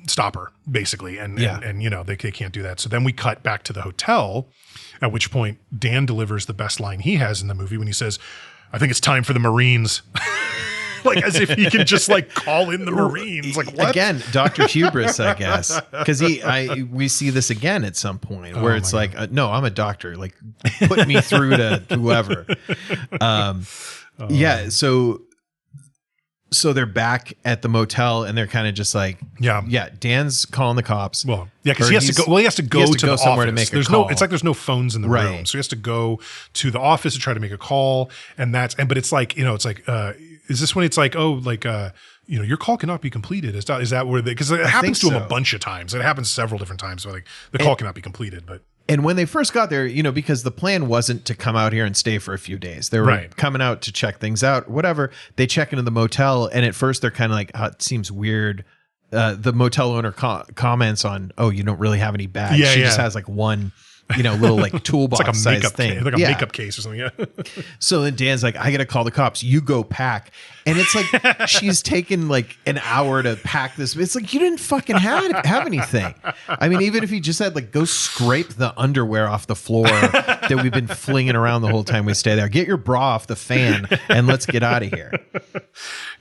stop her basically. And they can't do that. So then we cut back to the hotel, at which point Dan delivers the best line he has in the movie when he says, I think it's time for the Marines. Like as if he can just like call in the Marines. Like what? Again, Dr. Hubris, I guess. Because we see this again at some point where it's like, no, I'm a doctor. Like put me through to whoever. So they're back at the motel, and they're kind of just like, Dan's calling the cops. Well, because he has to go. Well, he has to go to the somewhere office. To make a call. It's like there's no phones in the room, so he has to go to the office to try to make a call. But it's like, is this when it's like, your call cannot be completed? Is that where because it happens to him a bunch of times. It happens several different times. So like the call cannot be completed, but. And when they first got there, because the plan wasn't to come out here and stay for a few days. They were coming out to check things out, whatever. They check into the motel, and at first they're kind of like, it seems weird. The motel owner comments on, you don't really have any bags. She just has like one, little like toolbox like size thing. Like a makeup case or something. Yeah. So then Dan's like, I got to call the cops. You go pack. And it's like, she's taken like an hour to pack this. It's like, you didn't fucking have anything. I mean, even if you just had like, go scrape the underwear off the floor that we've been flinging around the whole time we stay there. Get your bra off the fan and let's get out of here.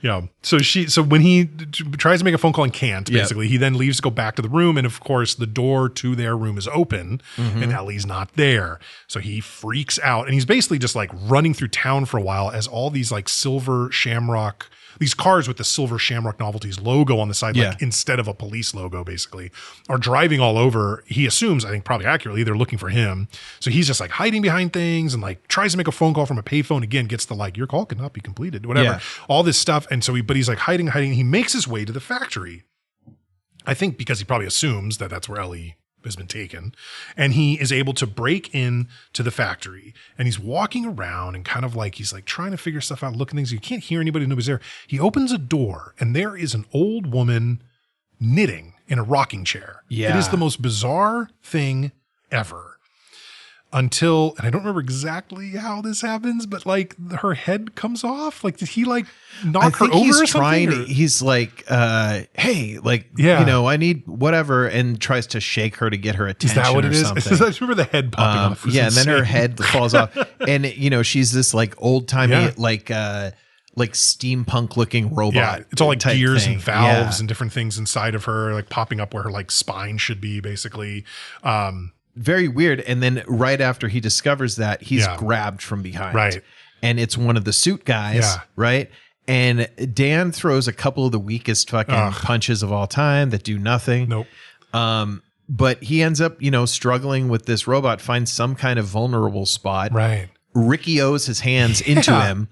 Yeah. So when he tries to make a phone call and can't, basically, he then leaves to go back to the room. And of course, the door to their room is open and Ellie's not there. So he freaks out, and he's basically just like running through town for a while as all these like silver Shamrock, these cars with the silver Shamrock Novelties logo on the side, like instead of a police logo, basically, are driving all over. He assumes, I think probably accurately, they're looking for him. So he's just like hiding behind things and like tries to make a phone call from a payphone. Again, gets the like, your call cannot be completed, whatever, all this stuff. And so he's like hiding. He makes his way to the factory. I think because he probably assumes that that's where Ellie has been taken, and he is able to break in to the factory, and he's walking around and kind of like he's like trying to figure stuff out, looking things. You can't hear anybody, nobody's there. He opens a door, and there is an old woman knitting in a rocking chair. It is the most bizarre thing ever. Until, and I don't remember exactly how this happens, but like her head comes off. Like, did he like knock her over or something? He's like, hey, like, I need whatever, and tries to shake her to get her attention. Is that what it is? Something. I just remember the head popping off. And then her head falls off. And, she's this like old timey, like steampunk looking robot. Yeah, it's all like gears thing. and valves and different things inside of her, like popping up where her like spine should be, basically. Very weird. And then right after he discovers that, he's grabbed from behind. Right. And it's one of the suit guys. Yeah. Right. And Dan throws a couple of the weakest fucking punches of all time that do nothing. Nope. but he ends up, struggling with this robot, finds some kind of vulnerable spot. Right. Ricky O's his hands into him.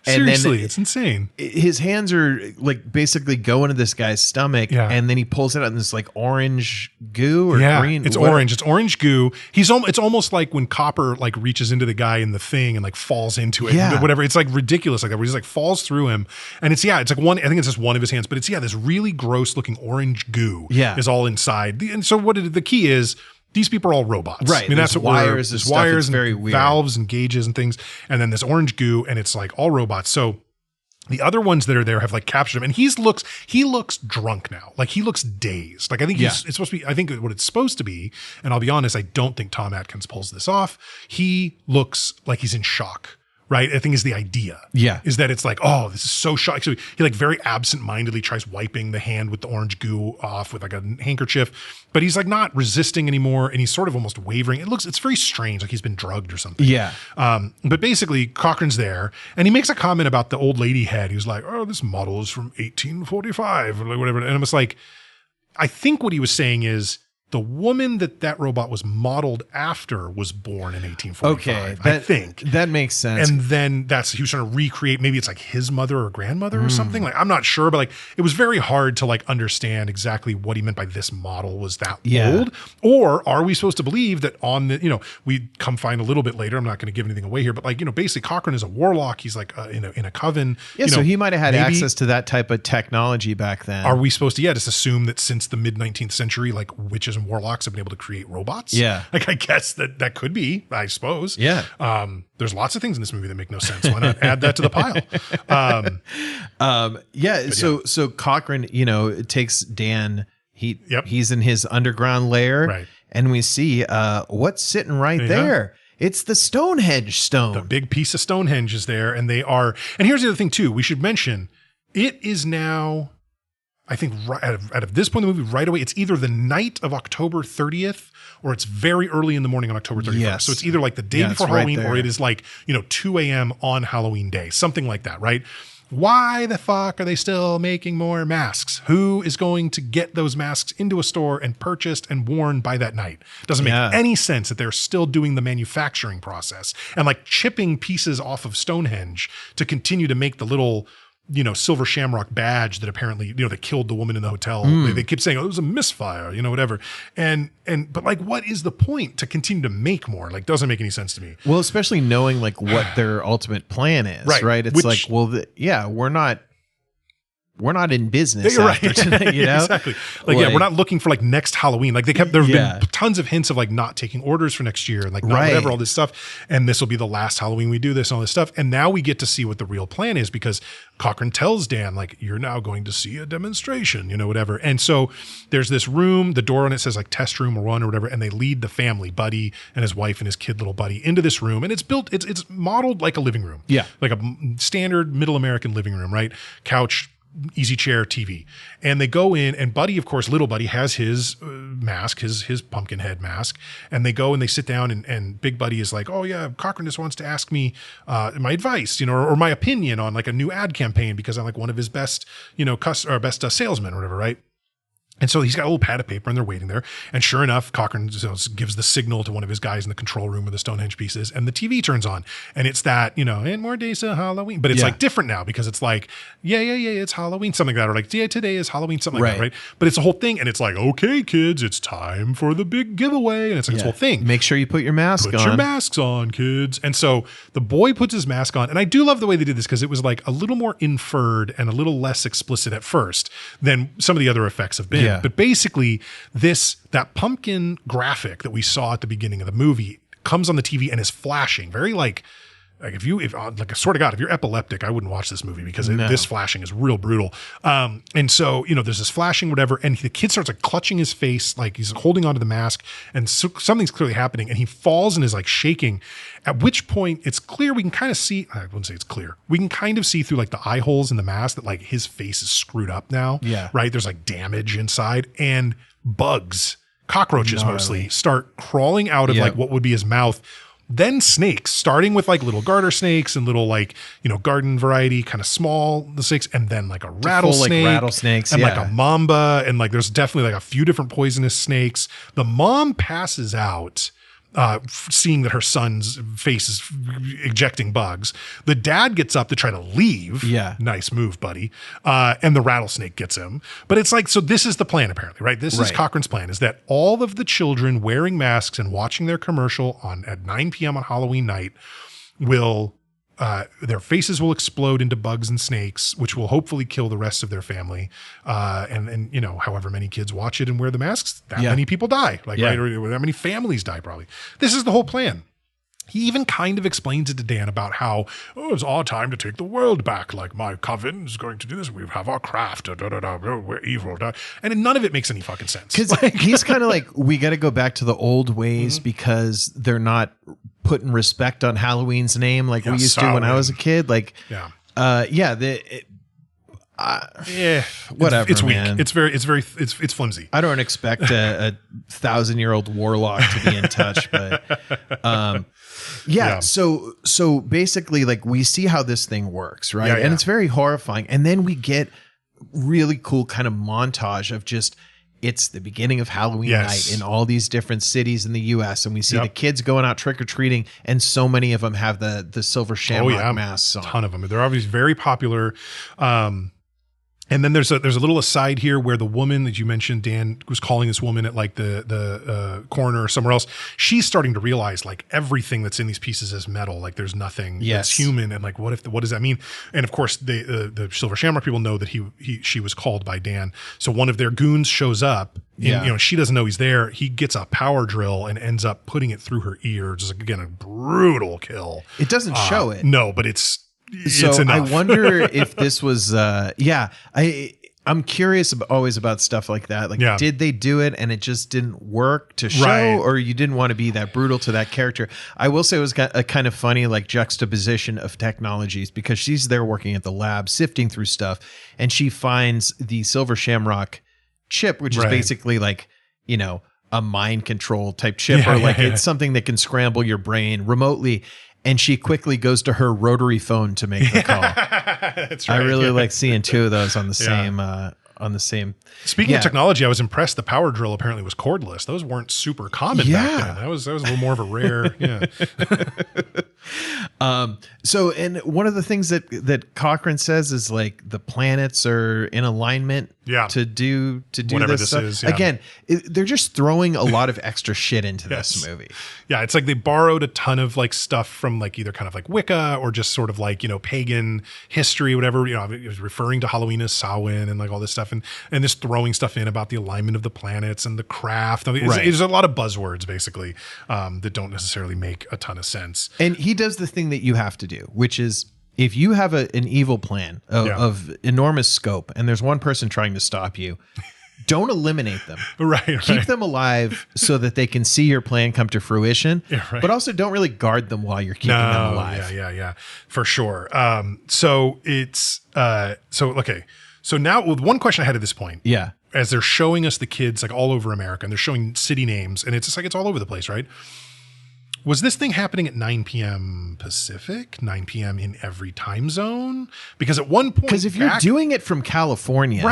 And Seriously, then it's insane. His hands are like basically go into this guy's stomach, and then he pulls it out in this like orange goo or green. It's orange. It's orange goo. It's almost like when Copper like reaches into the guy in the thing and like falls into it. Yeah. Whatever. It's like ridiculous like that. Where he just like falls through him, and it's like one. I think it's just one of his hands, but it's this really gross looking orange goo. Is all inside. And so the key is. These people are all robots. Right. I mean, that's what wires. There's wires and very weird. valves and gauges and things. And then this orange goo, and it's like all robots. So the other ones that are there have like captured him, and he looks drunk now. Like he looks dazed. Like I think it's supposed to be, I think what it's supposed to be, and I'll be honest, I don't think Tom Atkins pulls this off. He looks like he's in shock. Right. I think is the idea. Yeah. Is that it's like, oh, this is so shocking. So he like very absent-mindedly tries wiping the hand with the orange goo off with like a handkerchief, but he's like not resisting anymore. And he's sort of almost wavering. It's very strange. Like he's been drugged or something. Yeah. But basically Cochrane's there and he makes a comment about the old lady head. He was like, oh, this model is from 1845 or whatever. And I was like, I think what he was saying is, the woman that robot was modeled after was born in 1845. Okay, I think that makes sense. And then he was trying to recreate. Maybe it's like his mother or grandmother or something. Like I'm not sure, but like it was very hard to like understand exactly what he meant by this model was that old. Or are we supposed to believe that on the we come find a little bit later. I'm not going to give anything away here, but like basically Cochrane is a warlock. He's like in a coven. Yeah, so he might have had access to that type of technology back then. Are we supposed to just assume that since the mid 19th century, like witches and warlocks have been able to create robots? Yeah. Like I guess that could be, I suppose. Yeah. There's lots of things in this movie that make no sense. Why not add that to the pile? So Cochrane, takes Dan, he's in his underground lair. Right. And we see what's sitting right there. It's the Stonehenge stone. The big piece of Stonehenge is there, and and here's the other thing too, we should mention, it is now, I think right out of this point in the movie, right away, it's either the night of October 30th or it's very early in the morning on October 31st. Yes. So it's either like the day before Halloween or it is like, 2 a.m. on Halloween day, something like that, right? Why the fuck are they still making more masks? Who is going to get those masks into a store and purchased and worn by that night? Doesn't make any sense that they're still doing the manufacturing process and like chipping pieces off of Stonehenge to continue to make the little silver Shamrock badge that apparently, that killed the woman in the hotel. They keep saying, oh, it was a misfire, whatever. But like, what is the point to continue to make more? Like, doesn't make any sense to me. Well, especially knowing like what their ultimate plan is, right? It's like, well, we're not in business after tonight, Exactly. Like, we're not looking for like next Halloween. Like there have been tons of hints of like not taking orders for next year and like whatever, all this stuff. And this will be the last Halloween we do this and all this stuff. And now we get to see what the real plan is because Cochrane tells Dan, like, you're now going to see a demonstration, whatever. And so there's this room, the door on it says like test room 1 or whatever. And they lead the family, Buddy and his wife and his kid, little Buddy, into this room. And it's built, it's modeled like a living room. Yeah. Like a standard middle American living room, right? Couch, easy chair, TV. And they go in and Buddy, of course, little Buddy has his mask, his pumpkin head mask. And they go and they sit down and Big Buddy is like, oh yeah, Cochrane just wants to ask me my advice, or my opinion on like a new ad campaign because I'm like one of his best, best salesmen or whatever, right? And so he's got a little pad of paper and they're waiting there. And sure enough, Cochrane gives the signal to one of his guys in the control room where the Stonehenge piece is. And the TV turns on. And it's that, and more days to Halloween. But it's like different now because it's like, it's Halloween, something like that. Or like, today is Halloween, something like that, right? But it's a whole thing. And it's like, okay, kids, it's time for the big giveaway. And it's like this whole thing. Make sure you put your mask on. Put your masks on, kids. And so the boy puts his mask on. And I do love the way they did this because it was like a little more inferred and a little less explicit at first than some of the other effects have been. Yeah. But basically that pumpkin graphic that we saw at the beginning of the movie comes on the TV and is flashing very like if I swear to God, if you're epileptic, I wouldn't watch this movie because this flashing is real brutal. And so, there's this flashing, whatever. And the kid starts like clutching his face, like he's holding onto the mask and something's clearly happening. And he falls and is like shaking, at which point it's clear. We can kind of see, I wouldn't say it's clear. We can kind of see through like the eye holes in the mask that like his face is screwed up now. Yeah. Right. There's like damage inside and bugs, cockroaches mostly, start crawling out of like what would be his mouth, then snakes, starting with like little garter snakes and little like, garden variety, kind of small the snakes, and then like a rattlesnake, like rattlesnakes, and like a mamba, and like there's definitely like a few different poisonous snakes. The mom passes out. Seeing that her son's face is ejecting bugs. The dad gets up to try to leave. Yeah. Nice move, buddy. And the rattlesnake gets him. But it's like, so this is the plan apparently, right? This is Cochrane's plan, is that all of the children wearing masks and watching their commercial at 9 p.m. on Halloween night will, their faces will explode into bugs and snakes, which will hopefully kill the rest of their family. And however many kids watch it and wear the masks, that many people die. Right? Or that many families die probably. This is the whole plan. He even kind of explains it to Dan about how, it's our time to take the world back. Like my coven is going to do this. We have our craft. We're evil. And none of it makes any fucking sense. Because he's kind of like, we got to go back to the old ways because they're not putting respect on Halloween's name like we used to when I was a kid. Like, whatever. It's weak. Man. It's flimsy. I don't expect a 1,000-year-old warlock to be in touch, but So basically, like, we see how this thing works, right? And it's very horrifying. And then we get really cool kind of montage of just, it's the beginning of Halloween night in all these different cities in the U.S. And we see the kids going out trick-or-treating, and so many of them have the silver shamrock masks on. A ton of them. They're obviously very popular. And then there's a little aside here where the woman that you mentioned, Dan, was calling this woman at like the corner or somewhere else. She's starting to realize like everything that's in these pieces is metal. Like there's nothing that's human. And like, what does that mean? And of course the Silver Shamrock people know that she was called by Dan. So one of their goons shows up. And, she doesn't know he's there. He gets a power drill and ends up putting it through her ear. Just again, a brutal kill. It doesn't show it. No, but it's enough. I wonder if this was, I'm curious always about stuff like that. Like, did they do it and it just didn't work to show, or you didn't want to be that brutal to that character? I will say it was a kind of funny, like, juxtaposition of technologies, because she's there working at the lab, sifting through stuff, and she finds the Silver Shamrock chip, which is basically like, a mind control type chip, or like it's something that can scramble your brain remotely. And she quickly goes to her rotary phone to make the call. That's right. I really like seeing two of those on the same. Speaking of technology, I was impressed. The power drill apparently was cordless. Those weren't super common back then. That was a little more of a rare. So, and one of the things that Cochrane says is like the planets are in alignment. To do whatever this stuff. Is. Yeah. Again, they're just throwing a lot of extra shit into this movie. Yeah, it's like they borrowed a ton of like stuff from like either kind of like Wicca or just sort of like, pagan history, whatever. It was referring to Halloween as Samhain and like all this stuff, and just throwing stuff in about the alignment of the planets and the craft. I mean, it's a lot of buzzwords basically that don't necessarily make a ton of sense. And he does the thing that you have to do, which is, if you have an evil plan of enormous scope and there's one person trying to stop you, don't eliminate them. Keep them alive so that they can see your plan come to fruition, but also don't really guard them while you're keeping them alive. Yeah, for sure. So it's, okay. So now one question I had at this point. Yeah. As they're showing us the kids like all over America and they're showing city names and it's just like, it's all over the place, right? Was this thing happening at 9 p.m. Pacific, 9 p.m. in every time zone? Because at one point, because if you're doing it from California,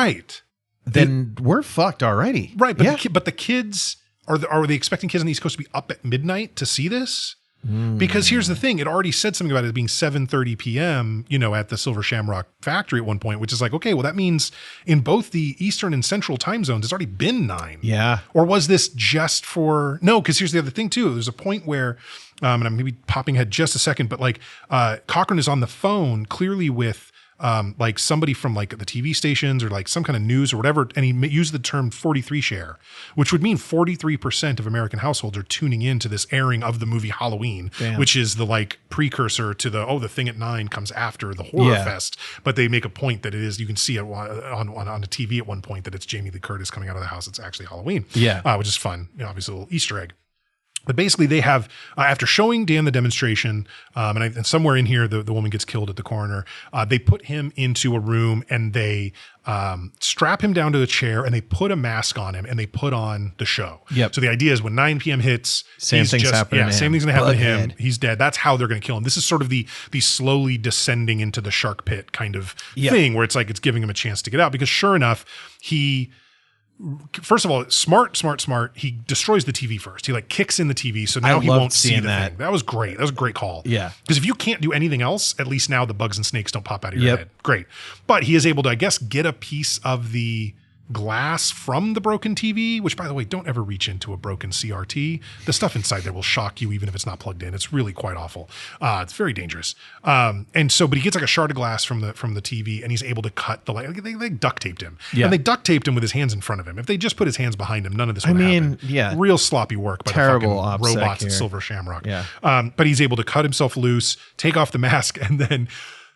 then we're fucked already. Right. But the kids, are they expecting kids on the East Coast to be up at midnight to see this? Because here's the thing, it already said something about it being 7:30 p.m., at the Silver Shamrock factory at one point, which is like, okay, well, that means in both the Eastern and Central time zones, it's already been 9. Yeah. Or was this just for, no, because here's the other thing too. There's a point where, and I'm maybe popping ahead just a second, but like Cochrane is on the phone clearly with like somebody from like the TV stations or like some kind of news or whatever. And he used the term 43 share, which would mean 43% of American households are tuning in to this airing of the movie Halloween, which is the like precursor to the thing at 9 comes after the horror fest. But they make a point that it is, you can see it on the TV at one point that it's Jamie Lee Curtis coming out of the house. It's actually Halloween, which is fun. Obviously a little Easter egg. But basically, they have, after showing Dan the demonstration, and somewhere in here, the woman gets killed at the coroner, they put him into a room and they strap him down to the chair and they put a mask on him and they put on the show. Yep. So the idea is when 9 p.m. hits, same thing's going to happen to him. He's dead. That's how they're going to kill him. This is sort of the slowly descending into the shark pit kind of thing where it's like it's giving him a chance to get out, because sure enough, first of all, smart. He destroys the TV first. He like kicks in the TV, so now he won't see the thing. That was great. That was a great call. Yeah. Because if you can't do anything else, at least now the bugs and snakes don't pop out of your head. Great. But he is able to, I guess, get a piece of the glass from the broken TV, which, by the way, don't ever reach into a broken CRT. The stuff inside there will shock you even if it's not plugged in. It's really quite awful. It's very dangerous. But he gets like a shard of glass from the TV, and he's able to cut the light. They duct taped him. Yeah. And they duct taped him with his hands in front of him. If they just put his hands behind him, none of this would happen. Yeah. Real sloppy work by Terrible the fucking robots at Silver Shamrock. Yeah. But he's able to cut himself loose, take off the mask, and then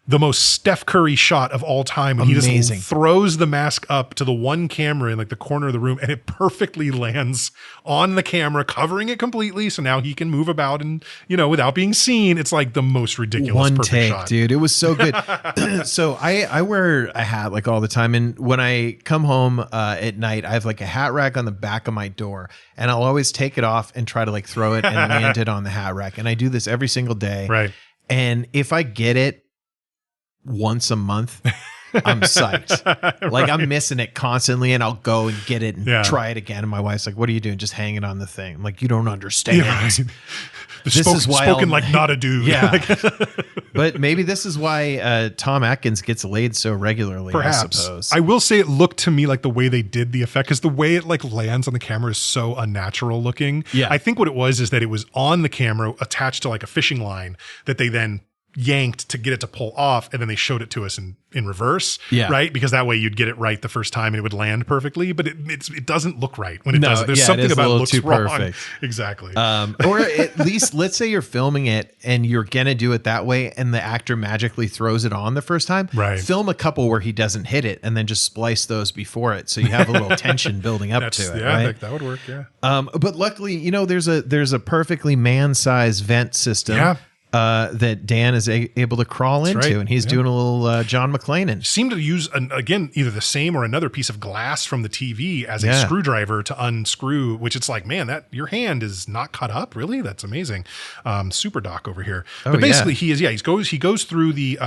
the most Steph Curry shot of all time. And he just throws the mask up to the one camera in like the corner of the room, and it perfectly lands on the camera, covering it completely. So now he can move about and, without being seen. It's like the most ridiculous one perfect take, shot. dude. It was so good. So I wear a hat like all the time. And when I come home at night, I have like a hat rack on the back of my door, and I'll always take it off and try to like throw it and land it on the hat rack. And I do this every single day. Right. And if I get it once a month, I'm psyched. Like I'm missing it constantly, and I'll go and get it and try it again. And my wife's like, "What are you doing? Just hang it on the thing." I'm like, "You don't understand." Yeah, right. This is why spoken like not a dude. Yeah. But maybe this is why Tom Atkins gets laid so regularly. Perhaps. I suppose. I will say it looked to me like the way they did the effect, because the way it like lands on the camera is so unnatural looking. Yeah. I think what it was is that it was on the camera attached to like a fishing line that they then yanked to get it to pull off, and then they showed it to us in reverse, right? Because that way you'd get it right the first time and it would land perfectly, but it doesn't look right when it does it. There's something about it looks too wrong. Perfect. Exactly. Or at least let's say you're filming it and you're gonna do it that way, and the actor magically throws it on the first time. Right. Film a couple where he doesn't hit it, and then just splice those before it, so you have a little tension building up to it. Yeah, right? I think that would work. Yeah. But luckily, there's a perfectly man-sized vent system. Yeah. That Dan is able to crawl into, and he's doing a little John McClane. Seemed to use again either the same or another piece of glass from the TV as a screwdriver to unscrew. Which it's like, man, that your hand is not cut up. Really, that's amazing. Super doc over here. But basically, he goes through the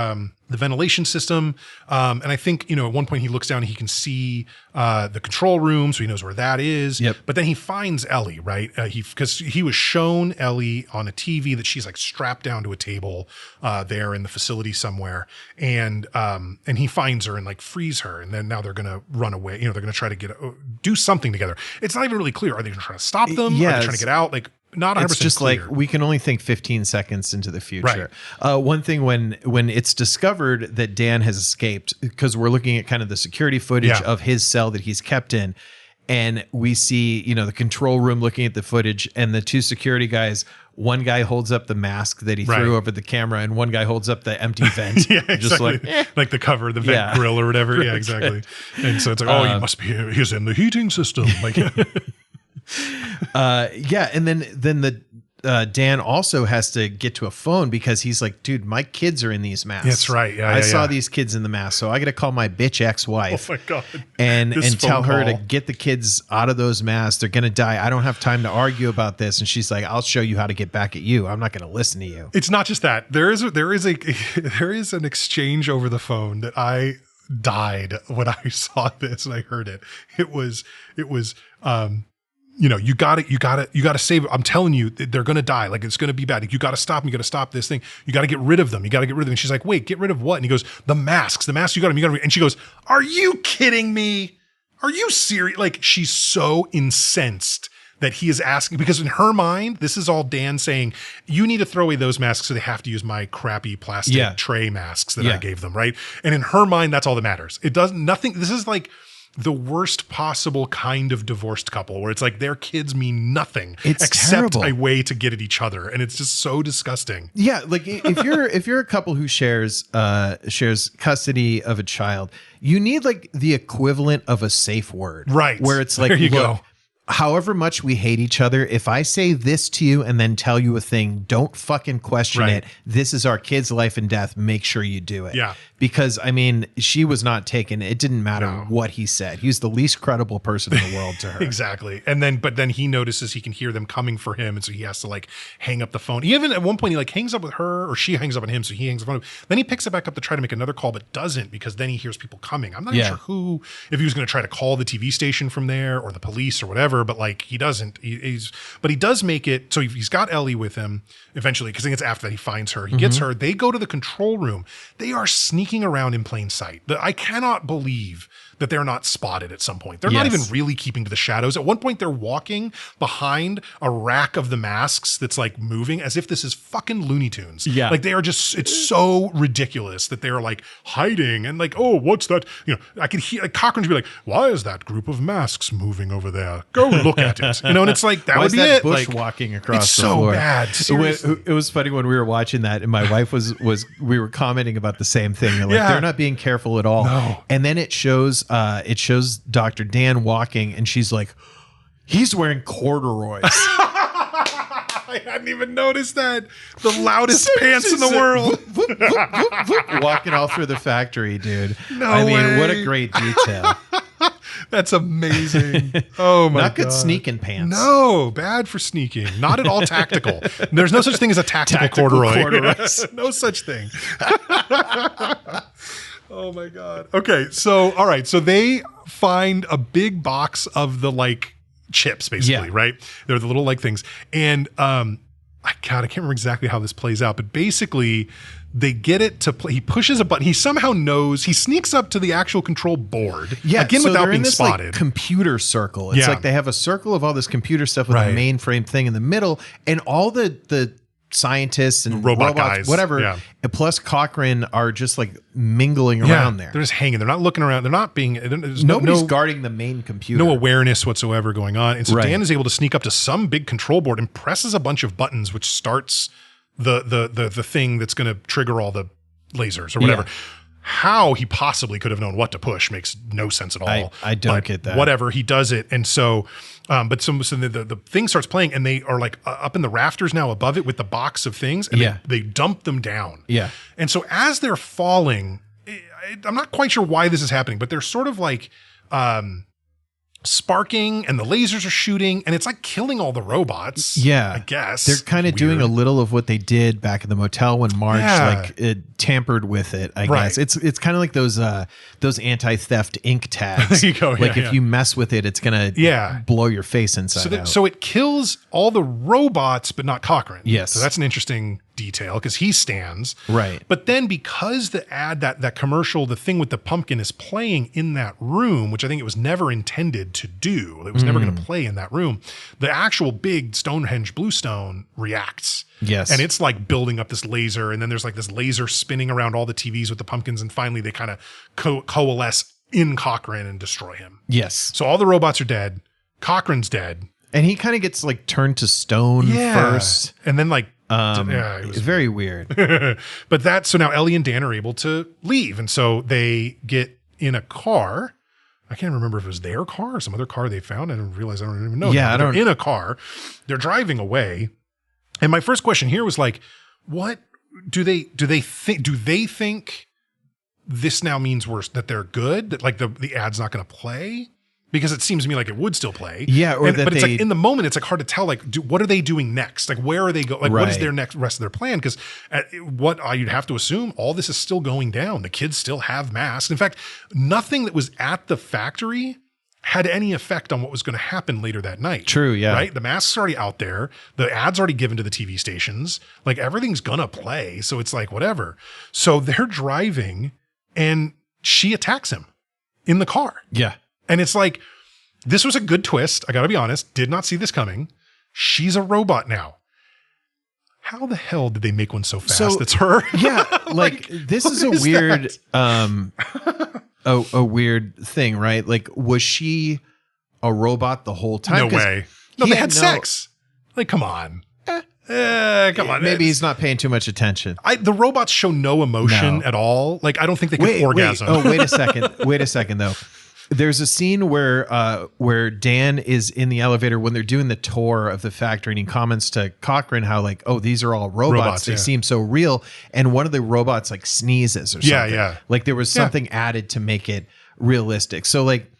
ventilation system, and I think at one point he looks down and he can see the control room, so he knows where that is. Yep. But then he finds Ellie, right? Because he was shown Ellie on a TV that she's like strapped down to a table there in the facility somewhere, and he finds her and like frees her, and then now they're gonna run away. They're gonna try to do something together. It's not even really clear. Are they gonna try to stop them? Yeah, are they trying to get out? Like, not 100% it's just clear. Like we can only think 15 seconds into the future. Right. One thing when it's discovered that Dan has escaped, because we're looking at kind of the security footage of his cell that he's kept in, and we see the control room looking at the footage, and the two security guys, one guy holds up the mask that he threw over the camera, and one guy holds up the empty vent. Just like the cover of the vent grill or whatever. Right. Yeah, exactly. And so it's like, you must be he's in the heating system. Like and then the Dan also has to get to a phone, because he's like, dude, my kids are in these masks. That's right. Yeah, I saw these kids in the mask, so I got to call my bitch ex-wife. Oh my God. And tell her to get the kids out of those masks. They're gonna die. I don't have time to argue about this. And she's like, I'll show you how to get back at you. I'm not gonna listen to you. It's not just that. There is an exchange over the phone that I died when I saw this and I heard it. It was you gotta save it. I'm telling you, they're gonna die. Like, it's gonna be bad. You gotta stop them. You gotta stop this thing. You gotta get rid of them. And she's like, wait, get rid of what? And he goes, the masks. You got them. And she goes, are you kidding me? Are you serious? Like, she's so incensed that he is asking, because in her mind, this is all Dan saying, you need to throw away those masks, so they have to use my crappy plastic tray masks that I gave them, right? And in her mind, that's all that matters. It does nothing. This is like the worst possible kind of divorced couple, where it's like their kids mean nothing except a way to get at each other, and it's just so disgusting. Yeah, like if you're a couple who shares custody of a child, you need like the equivalent of a safe word, right? Where it's like, there you go. however much we hate each other, if I say this to you and then tell you a thing, don't fucking question Right. it. This is our kid's life and death. Make sure you do it. Yeah. Because I mean, she was not taken. It didn't matter what he said. He's the least credible person in the world to her. Exactly. But then he notices he can hear them coming for him. And so he has to like hang up the phone. Even at one point, he like hangs up with her, or she hangs up on him. So he hangs up on him. Then he picks it back up to try to make another call, but doesn't, because then he hears people coming. I'm not even sure if he was going to try to call the TV station from there or the police or whatever, but like he doesn't. But he does make it. So he's got Ellie with him eventually, because I think it's after that he finds her. He gets her. They go to the control room. They are sneaking around in plain sight. I cannot believe that they're not spotted at some point. They're not even really keeping to the shadows. At one point, they're walking behind a rack of the masks that's like moving as if this is fucking Looney Tunes. Yeah. Like they are just, it's so ridiculous that they're like hiding and like, oh, what's that? You know, I could hear like, Cochran be like, why is that group of masks moving over there? Go look at it. You know, and it's like, that Why would is be that it. bush Like, walking across it's the so floor. bad. Seriously. It was funny when we were watching that, and my wife was we were commenting about the same thing. They're like, they're not being careful at all. No. And then it shows Dr. Dan walking, and she's like, he's wearing corduroys. I hadn't even noticed that. The loudest pants in the world. Walking all through the factory, dude. No I mean, way. what a great detail. That's amazing. Oh my God. Not good sneaking pants. No, bad for sneaking. Not at all tactical. There's no such thing as a tactical corduroys. No such thing. Oh my God. Okay. So, all right. So they find a big box of the like chips, basically, right? They're the little like things. And, I can't remember exactly how this plays out, but basically they get it to play. He pushes a button. He somehow knows. He sneaks up to the actual control board. Yeah, again, so without they're in being this, spotted. like, computer circle. It's like they have a circle of all this computer stuff with a mainframe thing in the middle, and all the scientists and robots, guys, whatever, and plus Cochran are just like mingling around there. They're just hanging. They're not looking around. They're not being. There's Nobody's guarding the main computer. No awareness whatsoever going on. And so Dan is able to sneak up to some big control board and presses a bunch of buttons, which starts the thing that's going to trigger all the lasers or whatever. How he possibly could have known what to push makes no sense at all. I don't get that. Whatever, he does it. And so, but so the thing starts playing, and they are like up in the rafters now above it with the box of things, and they dump them down. Yeah. And so as they're falling, I'm not quite sure why this is happening, but they're sort of like sparking, and the lasers are shooting, and it's like killing all the robots. Yeah, I guess they're kind of doing a little of what they did back in the motel when Marge tampered with it. I guess it's kind of like those anti-theft ink tags. There you go. Like if you mess with it, it's gonna blow your face inside out. So it kills all the robots, but not Cochran. Yes. So that's an interesting detail because he stands. Right. But then because the ad, that commercial, the thing with the pumpkin is playing in that room, which I think it was never intended to do. It was never going to play in that room. The actual big Stonehenge bluestone reacts. Yes. And it's like building up this laser, and then there's like this laser spinning around all the TVs with the pumpkins, and finally they kind of coalesce in Cochran and destroy him. Yes. So all the robots are dead. Cochran's dead. And he kind of gets like turned to stone first. And then like, it was very weird. But so now Ellie and Dan are able to leave. And so they get in a car. I can't remember if it was their car or some other car they found. I didn't realize. I don't even know. Yeah, they're in a car. They're driving away. And my first question here was like, what do they think? Do they think this now means that they're good? That like the ad's not going to play? Because it seems to me like it would still play. Yeah. But it's like in the moment, it's like hard to tell, like, what are they doing next? Like, where are they going? Like, what is their rest of their plan? Because you'd have to assume all this is still going down. The kids still have masks. In fact, nothing that was at the factory had any effect on what was going to happen later that night. True. Yeah. Right. The masks are already out there. The ads already given to the TV stations. Like everything's going to play. So it's like, whatever. So they're driving and she attacks him in the car. Yeah. And it's like, this was a good twist. I got to be honest. Did not see this coming. She's a robot now. How the hell did they make one so fast? That's her. Yeah. Like this is a weird, a weird thing, right? Like, was she a robot the whole time? No way. No, they had sex. Like, come on. Come on. Maybe he's not paying too much attention. The robots show no emotion at all. Like, I don't think they can orgasm. Wait a second. Wait a second, though. There's a scene where Dan is in the elevator when they're doing the tour of the factory, and he comments to Cochran how like, oh, these are all robots. They seem so real. And one of the robots like sneezes or something. Yeah. Like there was something added to make it realistic. So like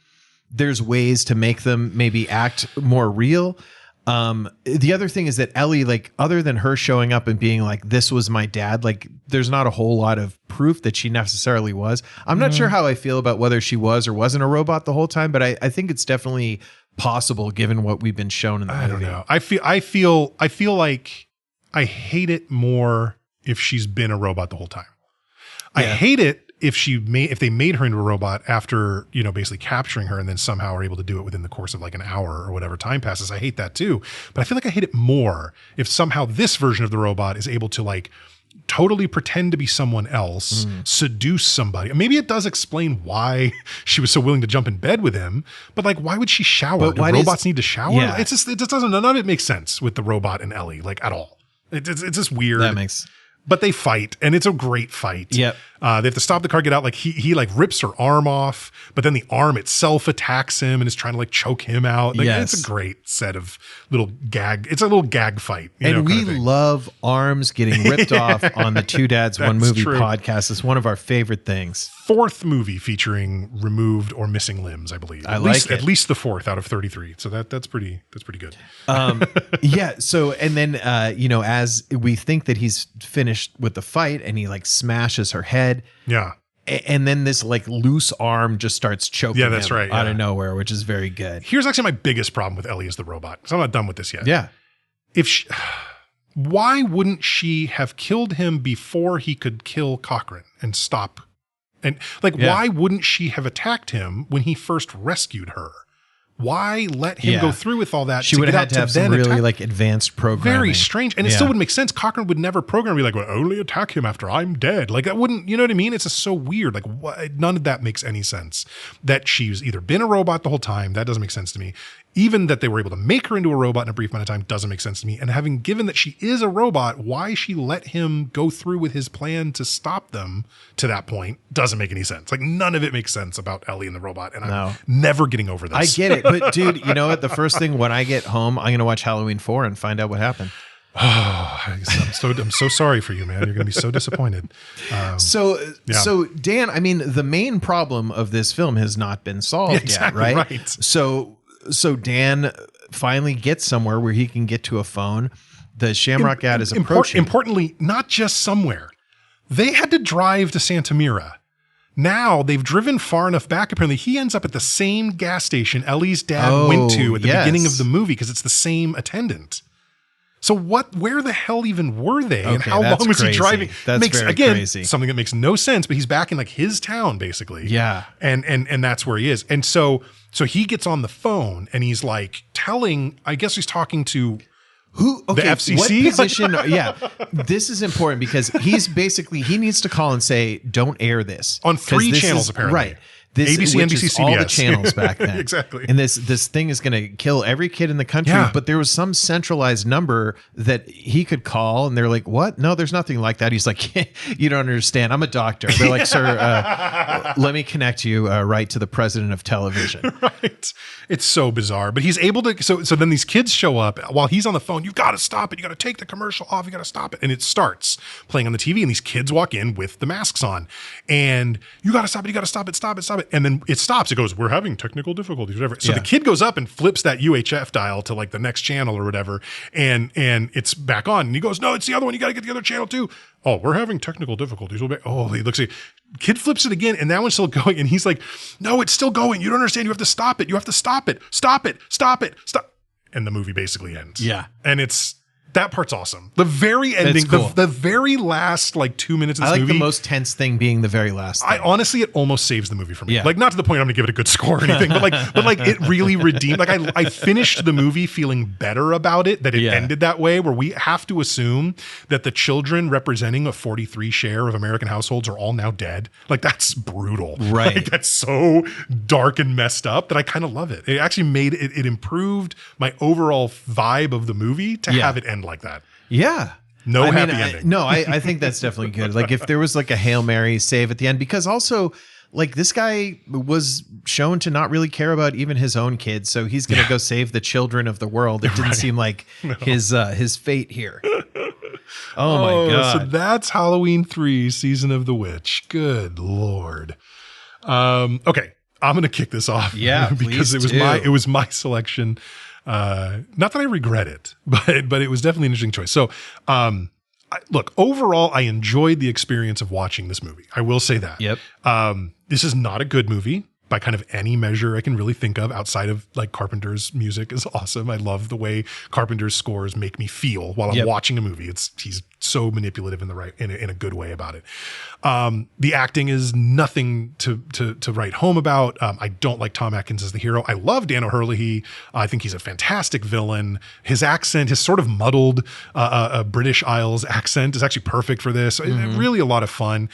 there's ways to make them maybe act more real. The other thing is that Ellie, like, other than her showing up and being like, this was my dad, like, there's not a whole lot of proof that she necessarily was. I'm not sure how I feel about whether she was or wasn't a robot the whole time, but I think it's definitely possible given what we've been shown in the movie. I don't know. I feel like I hate it more if she's been a robot the whole time. I hate it if they made her into a robot after, you know, basically capturing her and then somehow are able to do it within the course of like an hour or whatever time passes. I hate that too. But I feel like I hate it more if somehow this version of the robot is able to like totally pretend to be someone else, seduce somebody. Maybe it does explain why she was so willing to jump in bed with him, but like, why would she shower? Do robots need to shower? Yeah. It just doesn't, none of it makes sense with the robot and Ellie, like at all. It's just weird. But they fight, and it's a great fight. Yep. They have to stop the car, get out. Like he like rips her arm off, but then the arm itself attacks him and is trying to like choke him out. Like, it's a great set of little gag. It's a little gag fight. And we love arms getting ripped off on the Two Dads One Movie podcast. It's one of our favorite things. 4th movie featuring removed or missing limbs, I believe. At least the 4th out of 33. So that's pretty good. Yeah. So and then you know, as we think that he's finished with the fight, and he like smashes her head. Yeah. And then this like loose arm just starts choking him out of nowhere, which is very good. Here's actually my biggest problem with Ellie as the robot, because I'm not done with this yet. Yeah. Why wouldn't she have killed him before he could kill Cochran and stop? And like, why wouldn't she have attacked him when he first rescued her? Why let him go through with all that? She would have had to have some really like advanced programming. Very strange. And it still wouldn't make sense. Cochran would never program be like, well, only attack him after I'm dead. Like that wouldn't, you know what I mean? It's just so weird. Like none of that makes any sense. That she's either been a robot the whole time. That doesn't make sense to me. Even that they were able to make her into a robot in a brief amount of time doesn't make sense to me. And having given that she is a robot, why she let him go through with his plan to stop them to that point doesn't make any sense. Like none of it makes sense about Ellie and the robot. And I'm never getting over this. I get it. But dude, you know what? The first thing when I get home, I'm going to watch Halloween 4 and find out what happened. Oh, I'm so sorry for you, man. You're going to be so disappointed. So Dan, I mean, the main problem of this film has not been solved yet, right? So Dan finally gets somewhere where he can get to a phone. The Shamrock ad is approaching. Importantly, not just somewhere. They had to drive to Santa Mira. Now they've driven far enough back. Apparently, he ends up at the same gas station Ellie's dad went to at the beginning of the movie because it's the same attendant. So where the hell even were they? And how long was he driving? That's very crazy. Something that makes no sense, but he's back in like his town basically. Yeah. And that's where he is. And so he gets on the phone and he's like I guess he's talking to the FCC? What position? This is important because he needs to call and say, don't air this. On 3 channels apparently. Right. ABC, NBC, CBS. All the channels back then. Exactly. And this thing is going to kill every kid in the country. Yeah. But there was some centralized number that he could call, and they're like, "What? No, there's nothing like that." He's like, "You don't understand. I'm a doctor." They're like, "Sir, let me connect you right to the president of television." Right. It's so bizarre, but he's able to. So then these kids show up while he's on the phone. You've got to stop it. You got to take the commercial off. You got to stop it. And it starts playing on the TV, and these kids walk in with the masks on, and you got to stop it. You got to stop it. Stop it. Stop it. And then it stops. It goes, we're having technical difficulties, whatever. So the kid goes up and flips that UHF dial to like the next channel or whatever. And it's back on. And he goes, no, it's the other one. You got to get the other channel too. Oh, we're having technical difficulties. Oh, he looks like kid flips it again. And that one's still going. And he's like, no, it's still going. You don't understand. You have to stop it. You have to stop it. Stop it. Stop it. Stop. And the movie basically ends. Yeah. And that part's awesome. The very ending, cool. the very last like 2 minutes of this movie. I like the most tense thing being the very last thing. Honestly, it almost saves the movie for me. Yeah. Like not to the point I'm gonna give it a good score or anything, but like it really redeemed. Like I finished the movie feeling better about it, that it ended that way, where we have to assume that the children representing a 43 share of American households are all now dead. Like that's brutal. Right. Like that's so dark and messed up that I kind of love it. It actually made it improved my overall vibe of the movie to have it end like that. Yeah. Happy ending. I think that's definitely good. Like if there was like a Hail Mary save at the end, because also like this guy was shown to not really care about even his own kids. So he's going to go save the children of the world. It didn't seem like his fate here. Oh my God. So that's Halloween 3 Season of the Witch. Good Lord. Okay. I'm going to kick this off. Yeah, because it was my selection. Not that I regret it, but it was definitely an interesting choice. So, look, overall, I enjoyed the experience of watching this movie. I will say that. Yep. This is not a good movie by kind of any measure I can really think of outside of like Carpenter's music is awesome. I love the way Carpenter's scores make me feel while I'm watching a movie. He's so manipulative in a good way about it. The acting is nothing to write home about. I don't like Tom Atkins as the hero. I love Dan O'Herlihy. I think he's a fantastic villain. His accent, his sort of muddled British Isles accent is actually perfect for this. Really a lot of fun.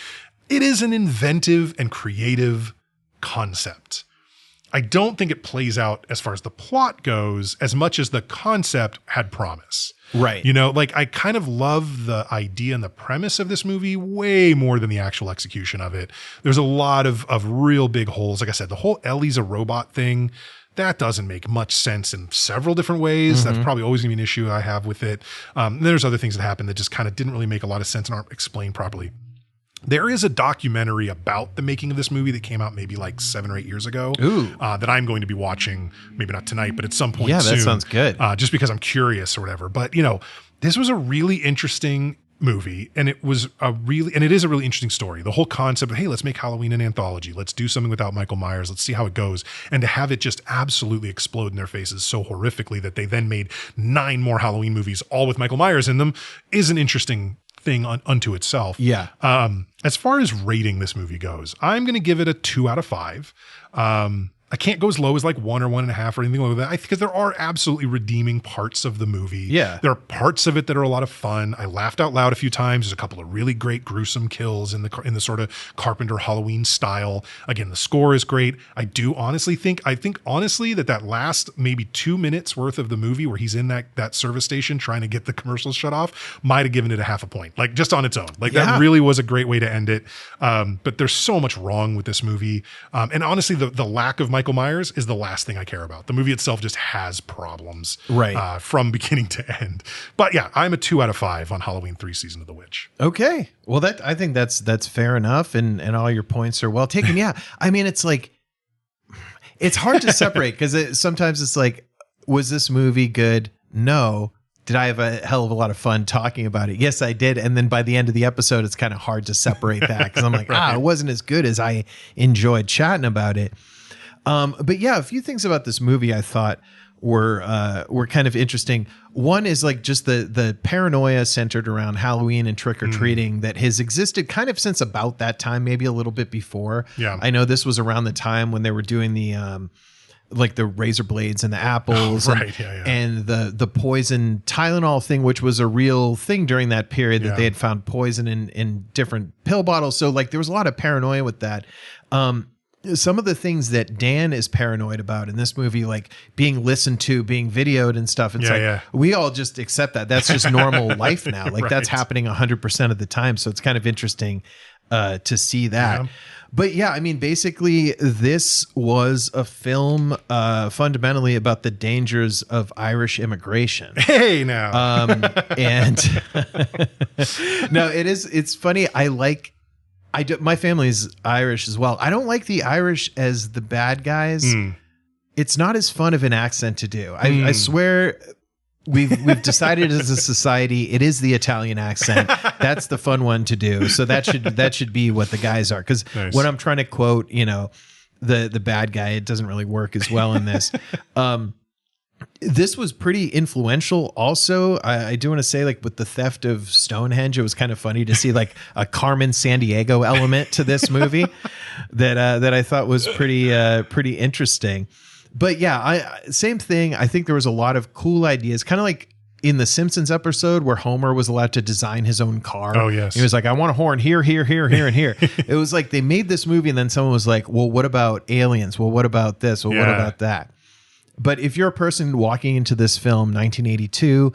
It is an inventive and creative concept. I don't think it plays out as far as the plot goes as much as the concept had promise. Right. You know, like I kind of love the idea and the premise of this movie way more than the actual execution of it. There's a lot of real big holes. Like I said, the whole Ellie's a robot thing, that doesn't make much sense in several different ways. That's probably always gonna be an issue I have with it. There's other things that happen that just kind of didn't really make a lot of sense and aren't explained properly. There is a documentary about the making of this movie that came out maybe like 7 or 8 years ago that I'm going to be watching, maybe not tonight, but at some point soon. Yeah, that sounds good. Just because I'm curious or whatever. But, you know, this was a really interesting movie and it is a really interesting story. The whole concept of, hey, let's make Halloween an anthology. Let's do something without Michael Myers. Let's see how it goes. And to have it just absolutely explode in their faces so horrifically that they then made 9 more Halloween movies all with Michael Myers in them is an interesting thing unto itself. Yeah. As far as rating this movie goes, I'm going to give it a 2 out of 5. I can't go as low as like 1 or 1.5 or anything like that because there are absolutely redeeming parts of the movie. Yeah. There are parts of it that are a lot of fun. I laughed out loud a few times. There's a couple of really great gruesome kills in the sort of Carpenter Halloween style. Again, the score is great. I think honestly that last maybe 2 minutes worth of the movie where he's in that service station trying to get the commercials shut off might have given it a 0.5 point, like just on its own. Like that really was a great way to end it. But there's so much wrong with this movie. And honestly, the lack of Michael Myers is the last thing I care about. The movie itself just has problems from beginning to end. But yeah, I'm a 2 out of 5 on Halloween 3 Season of the Witch. Okay. Well, I think that's fair enough. And all your points are well taken. Yeah. I mean, it's like, it's hard to separate because sometimes it's like, was this movie good? No. Did I have a hell of a lot of fun talking about it? Yes, I did. And then by the end of the episode, it's kind of hard to separate that because I'm like, it wasn't as good as I enjoyed chatting about it. But yeah, a few things about this movie I thought were kind of interesting. One is like just the paranoia centered around Halloween and trick or treating that has existed kind of since about that time, maybe a little bit before. Yeah, I know this was around the time when they were doing the like the razor blades and the apples, and the poison Tylenol thing, which was a real thing during that period that they had found poison in different pill bottles. So like there was a lot of paranoia with that. Some of the things that Dan is paranoid about in this movie, like being listened to, being videoed and stuff. It's we all just accept that. That's just normal life now. Like that's happening 100% of the time. So it's kind of interesting to see that. Yeah. But yeah, I mean, basically this was a film fundamentally about the dangers of Irish immigration. Hey now. And no, it's funny. My family's Irish as well. I don't like the Irish as the bad guys. It's not as fun of an accent to do. I swear we've decided as a society, it is the Italian accent. That's the fun one to do. So that should be what the guys are. Because when I'm trying to quote, the bad guy, it doesn't really work as well in this. This was pretty influential also. I do want to say, like, with the theft of Stonehenge, it was kind of funny to see like a Carmen Sandiego element to this movie that I thought was pretty interesting. But yeah, same thing. I think there was a lot of cool ideas, kind of like in the Simpsons episode where Homer was allowed to design his own car. Oh, yes. He was like, I want a horn here, here, here, here, and here. It was like they made this movie and then someone was like, well, what about aliens? Well, what about this? Well, what about that? But if you're a person walking into this film, 1982,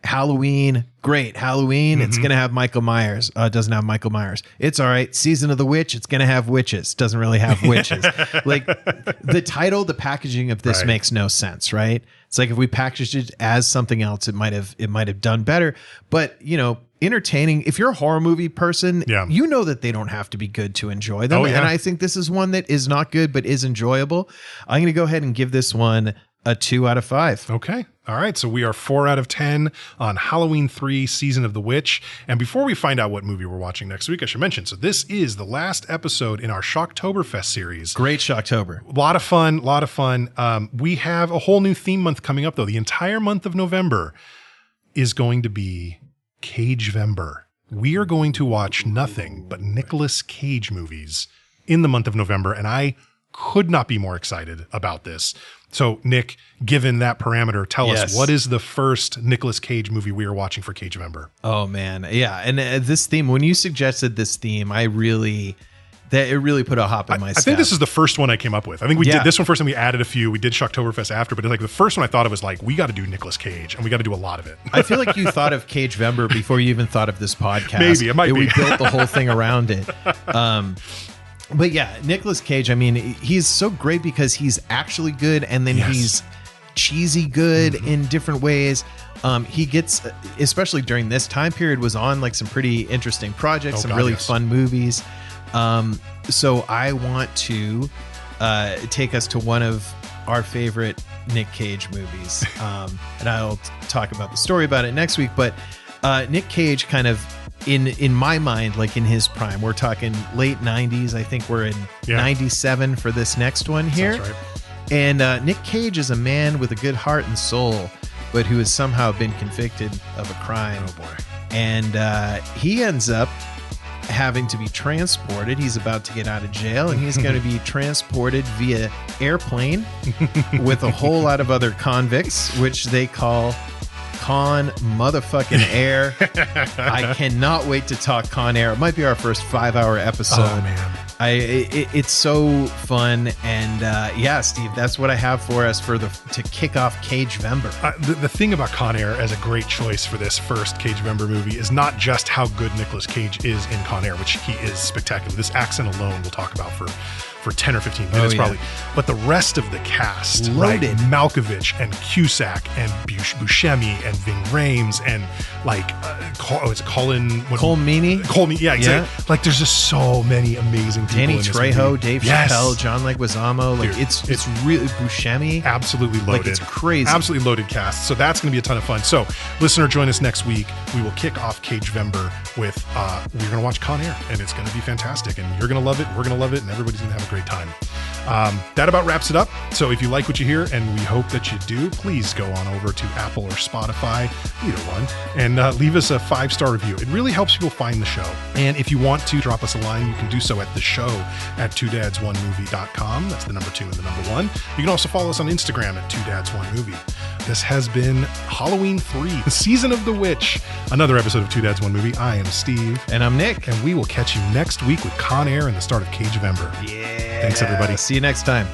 Halloween, great. Halloween, it's going to have Michael Myers. It doesn't have Michael Myers. It's all right. Season of the Witch, it's going to have witches. Doesn't really have witches. Like the title, the packaging of this makes no sense, right? It's like if we packaged it as something else, it might have done better. But, you know, entertaining. If you're a horror movie person, you know that they don't have to be good to enjoy them. And I think this is one that is not good, but is enjoyable. I'm going to go ahead and give this one a 2 out of 5. Okay. All right. So we are 4 out of 10 on Halloween 3 Season of the Witch. And before we find out what movie we're watching next week, I should mention, so this is the last episode in our Shocktoberfest series. Great Shocktober. A lot of fun. We have a whole new theme month coming up, though. The entire month of November is going to be Cagevember. We are going to watch nothing but Nicolas Cage movies in the month of November, and I could not be more excited about this. So, Nick, given that parameter, tell us, what is the first Nicolas Cage movie we are watching for Cagevember? Oh, man. Yeah. And this theme, when you suggested this theme, it really put a hop in my step. I think this is the first one I came up with. I think we did this one first and we added a few. We did Shocktoberfest after, but like the first one I thought of was like, we got to do Nicolas Cage and we got to do a lot of it. I feel like you thought of Cagevember before you even thought of this podcast. Maybe, it might be. We built the whole thing around it. But yeah, Nicolas Cage, I mean, he's so great because he's actually good and then he's cheesy good in different ways. He gets, especially during this time period, was on like some pretty interesting projects, some really fun movies. So I want to take us to one of our favorite Nick Cage movies. And I'll talk about the story about it next week. But Nick Cage kind of, in my mind, like in his prime, we're talking late 90s. I think we're in 97 for this next one here. Sounds right. And Nick Cage is a man with a good heart and soul, but who has somehow been convicted of a crime. Oh boy. And he ends up having to be transported. He's about to get out of jail, and he's going to be transported via airplane with a whole lot of other convicts, which they call Con motherfucking Air. I cannot wait to talk Con Air. It might be our first 5-hour episode. Oh man, it's so fun. And Steve, that's what I have for us to kick off Cagevember. The thing about Con Air as a great choice for this first Cagevember movie is not just how good Nicolas Cage is in Con Air, which he is spectacular. This accent alone we'll talk about for 10 or 15 minutes probably. But the rest of the cast, loaded. Right? Malkovich and Cusack and Buscemi and Ving Rhames and like, is it Colin? Meaney? Cole Meaney, yeah, exactly. Yeah. Like there's just so many amazing people Danny in this Trejo, movie. Dave Chappelle, John Leguizamo. Like, dude, it's really Buscemi. Absolutely loaded. Like, it's crazy. Absolutely loaded cast. So that's going to be a ton of fun. So listener, join us next week. We will kick off Cagevember with, we're going to watch Con Air, and it's going to be fantastic, and you're going to love it. We're going to love it, and everybody's going to have a great time. That about wraps it up. So if you like what you hear, and we hope that you do, please go on over to Apple or Spotify, either one, and leave us a 5-star review. It really helps people find the show. And if you want to drop us a line, you can do so at the show at twodads1movie.com. That's the number 2 and the number 1. You can also follow us on Instagram at twodads1movie. This has been Halloween 3, the Season of the Witch, another episode of Two Dads, One Movie. I am Steve. And I'm Nick. And we will catch you next week with Con Air and the start of Cagevember. Yeah. Thanks, everybody. See you next time.